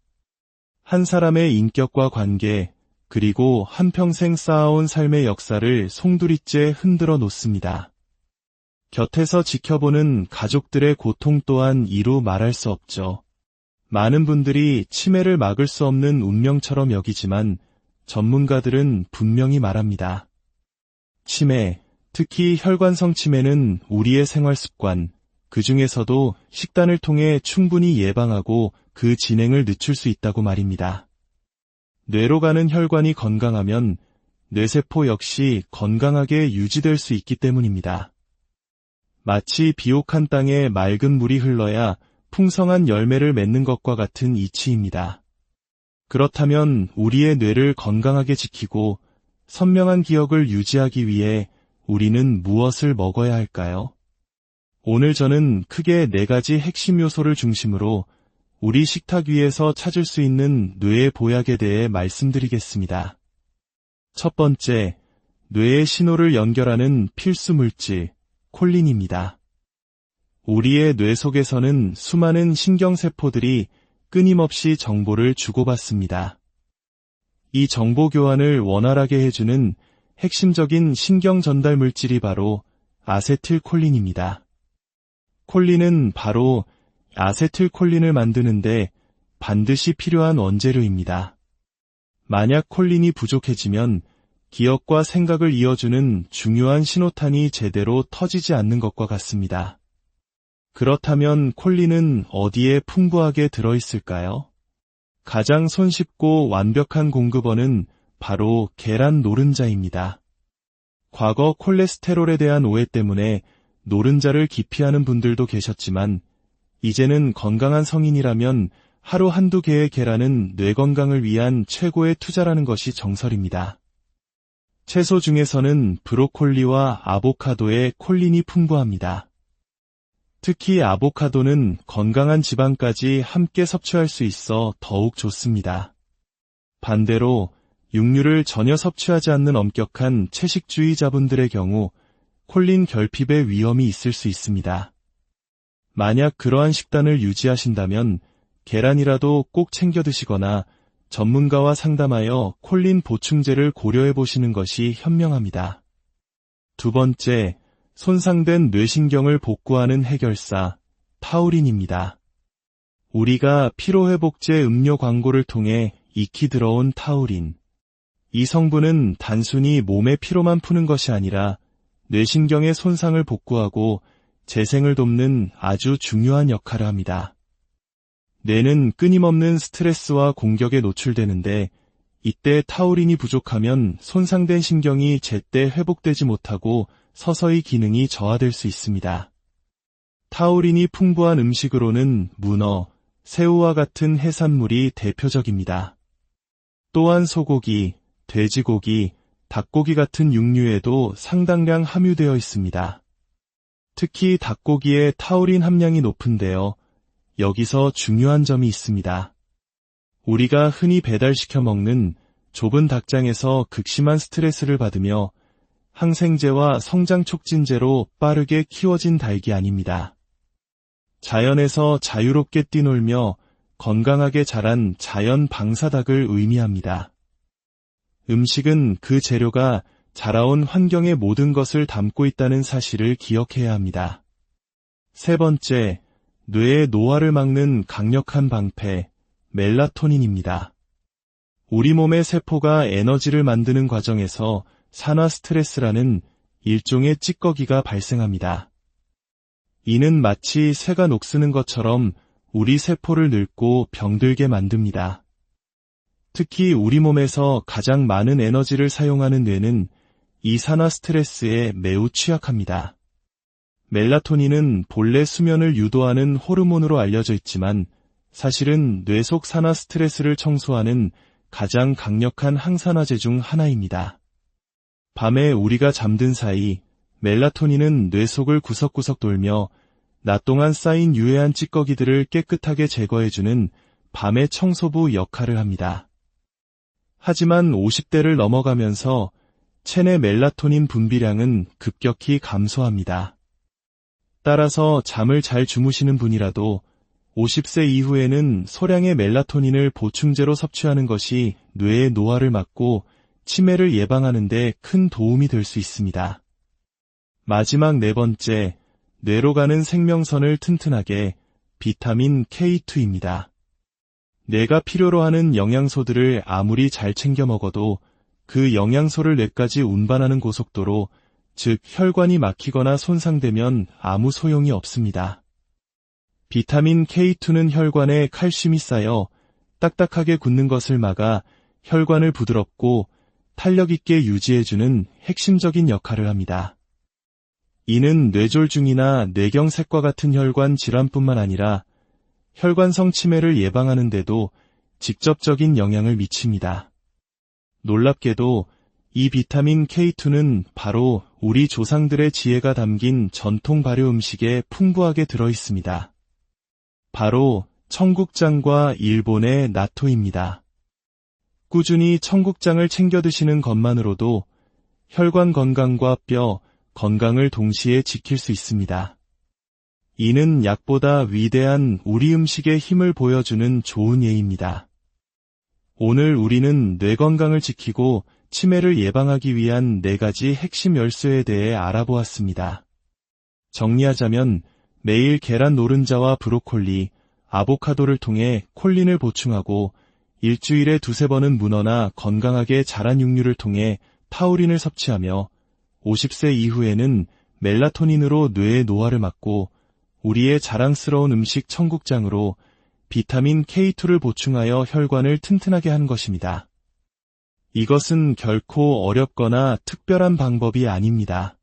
한 사람의 인격과 관계, 그리고 한평생 쌓아온 삶의 역사를 송두리째 흔들어 놓습니다. 곁에서 지켜보는 가족들의 고통 또한 이루 말할 수 없죠. 많은 분들이 치매를 막을 수 없는 운명처럼 여기지만 전문가들은 분명히 말합니다. 치매, 특히 혈관성 치매는 우리의 생활 습관, 그 중에서도 식단을 통해 충분히 예방하고 그 진행을 늦출 수 있다고 말입니다. 뇌로 가는 혈관이 건강하면 뇌세포 역시 건강하게 유지될 수 있기 때문입니다. 마치 비옥한 땅에 맑은 물이 흘러야 풍성한 열매를 맺는 것과 같은 이치입니다. 그렇다면 우리의 뇌를 건강하게 지키고 선명한 기억을 유지하기 위해 우리는 무엇을 먹어야 할까요? 오늘 저는 크게 4가지 핵심 요소를 중심으로 우리 식탁 위에서 찾을 수 있는 뇌의 보약에 대해 말씀드리겠습니다. 첫 번째, 뇌의 신호를 연결하는 필수 물질, 콜린입니다. 우리의 뇌 속에서는 수많은 신경세포들이 끊임없이 정보를 주고받습니다. 이 정보 교환을 원활하게 해주는 핵심적인 신경 전달 물질이 바로 아세틸콜린입니다. 콜린은 바로 아세틸콜린을 만드는데 반드시 필요한 원재료입니다. 만약 콜린이 부족해지면 기억과 생각을 이어주는 중요한 신호탄이 제대로 터지지 않는 것과 같습니다. 그렇다면 콜린은 어디에 풍부하게 들어있을까요? 가장 손쉽고 완벽한 공급원은 바로 계란 노른자입니다. 과거 콜레스테롤에 대한 오해 때문에 노른자를 기피하는 분들도 계셨지만 이제는 건강한 성인이라면 하루 한두 개의 계란은 뇌 건강을 위한 최고의 투자라는 것이 정설입니다. 채소 중에서는 브로콜리와 아보카도에 콜린이 풍부합니다. 특히 아보카도는 건강한 지방까지 함께 섭취할 수 있어 더욱 좋습니다. 반대로 육류를 전혀 섭취하지 않는 엄격한 채식주의자분들의 경우 콜린 결핍의 위험이 있을 수 있습니다. 만약 그러한 식단을 유지하신다면 계란이라도 꼭 챙겨 드시거나 전문가와 상담하여 콜린 보충제를 고려해 보시는 것이 현명합니다. 두 번째, 손상된 뇌신경을 복구하는 해결사, 타우린입니다. 우리가 피로회복제 음료 광고를 통해 익히 들어온 타우린. 이 성분은 단순히 몸의 피로만 푸는 것이 아니라 뇌신경의 손상을 복구하고 재생을 돕는 아주 중요한 역할을 합니다. 뇌는 끊임없는 스트레스와 공격에 노출되는데 이때 타우린이 부족하면 손상된 신경이 제때 회복되지 못하고 서서히 기능이 저하될 수 있습니다. 타우린이 풍부한 음식으로는 문어, 새우와 같은 해산물이 대표적입니다. 또한 소고기, 돼지고기, 닭고기 같은 육류에도 상당량 함유되어 있습니다. 특히 닭고기의 타우린 함량이 높은데요. 여기서 중요한 점이 있습니다. 우리가 흔히 배달시켜 먹는 좁은 닭장에서 극심한 스트레스를 받으며 항생제와 성장촉진제로 빠르게 키워진 닭이 아닙니다. 자연에서 자유롭게 뛰놀며 건강하게 자란 자연 방사닭을 의미합니다. 음식은 그 재료가 자라온 환경의 모든 것을 담고 있다는 사실을 기억해야 합니다. 세 번째, 뇌의 노화를 막는 강력한 방패, 멜라토닌입니다. 우리 몸의 세포가 에너지를 만드는 과정에서 산화 스트레스라는 일종의 찌꺼기가 발생합니다. 이는 마치 새가 녹쓰는 것처럼 우리 세포를 늙고 병들게 만듭니다. 특히 우리 몸에서 가장 많은 에너지를 사용하는 뇌는 이 산화 스트레스에 매우 취약합니다. 멜라토닌은 본래 수면을 유도하는 호르몬으로 알려져 있지만 사실은 뇌 속 산화 스트레스를 청소하는 가장 강력한 항산화제 중 하나입니다. 밤에 우리가 잠든 사이 멜라토닌은 뇌 속을 구석구석 돌며 낮 동안 쌓인 유해한 찌꺼기들을 깨끗하게 제거해주는 밤의 청소부 역할을 합니다. 하지만 50대를 넘어가면서 체내 멜라토닌 분비량은 급격히 감소합니다. 따라서 잠을 잘 주무시는 분이라도 50세 이후에는 소량의 멜라토닌을 보충제로 섭취하는 것이 뇌의 노화를 막고 치매를 예방하는 데 큰 도움이 될 수 있습니다. 마지막 네 번째, 뇌로 가는 생명선을 튼튼하게 비타민 K2입니다. 뇌가 필요로 하는 영양소들을 아무리 잘 챙겨 먹어도 그 영양소를 뇌까지 운반하는 고속도로, 즉 혈관이 막히거나 손상되면 아무 소용이 없습니다. 비타민 K2는 혈관에 칼슘이 쌓여 딱딱하게 굳는 것을 막아 혈관을 부드럽고 탄력 있게 유지해주는 핵심적인 역할을 합니다. 이는 뇌졸중이나 뇌경색과 같은 혈관 질환뿐만 아니라 혈관성 치매를 예방하는 데도 직접적인 영향을 미칩니다. 놀랍게도 이 비타민 K2는 바로 우리 조상들의 지혜가 담긴 전통 발효 음식에 풍부하게 들어있습니다. 바로 청국장과 일본의 나토입니다. 꾸준히 청국장을 챙겨 드시는 것만으로도 혈관 건강과 뼈 건강을 동시에 지킬 수 있습니다. 이는 약보다 위대한 우리 음식의 힘을 보여주는 좋은 예입니다. 오늘 우리는 뇌 건강을 지키고 치매를 예방하기 위한 4가지 핵심 열쇠에 대해 알아보았습니다. 정리하자면 매일 계란 노른자와 브로콜리, 아보카도를 통해 콜린을 보충하고 일주일에 2-3번은 문어나 건강하게 자란 육류를 통해 타우린을 섭취하며 50세 이후에는 멜라토닌으로 뇌의 노화를 막고 우리의 자랑스러운 음식 청국장으로 비타민 K2를 보충하여 혈관을 튼튼하게 하는 것입니다. 이것은 결코 어렵거나 특별한 방법이 아닙니다.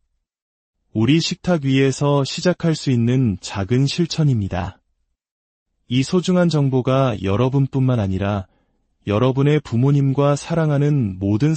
우리 식탁 위에서 시작할 수 있는 작은 실천입니다. 이 소중한 정보가 여러분뿐만 아니라 여러분의 부모님과 사랑하는 모든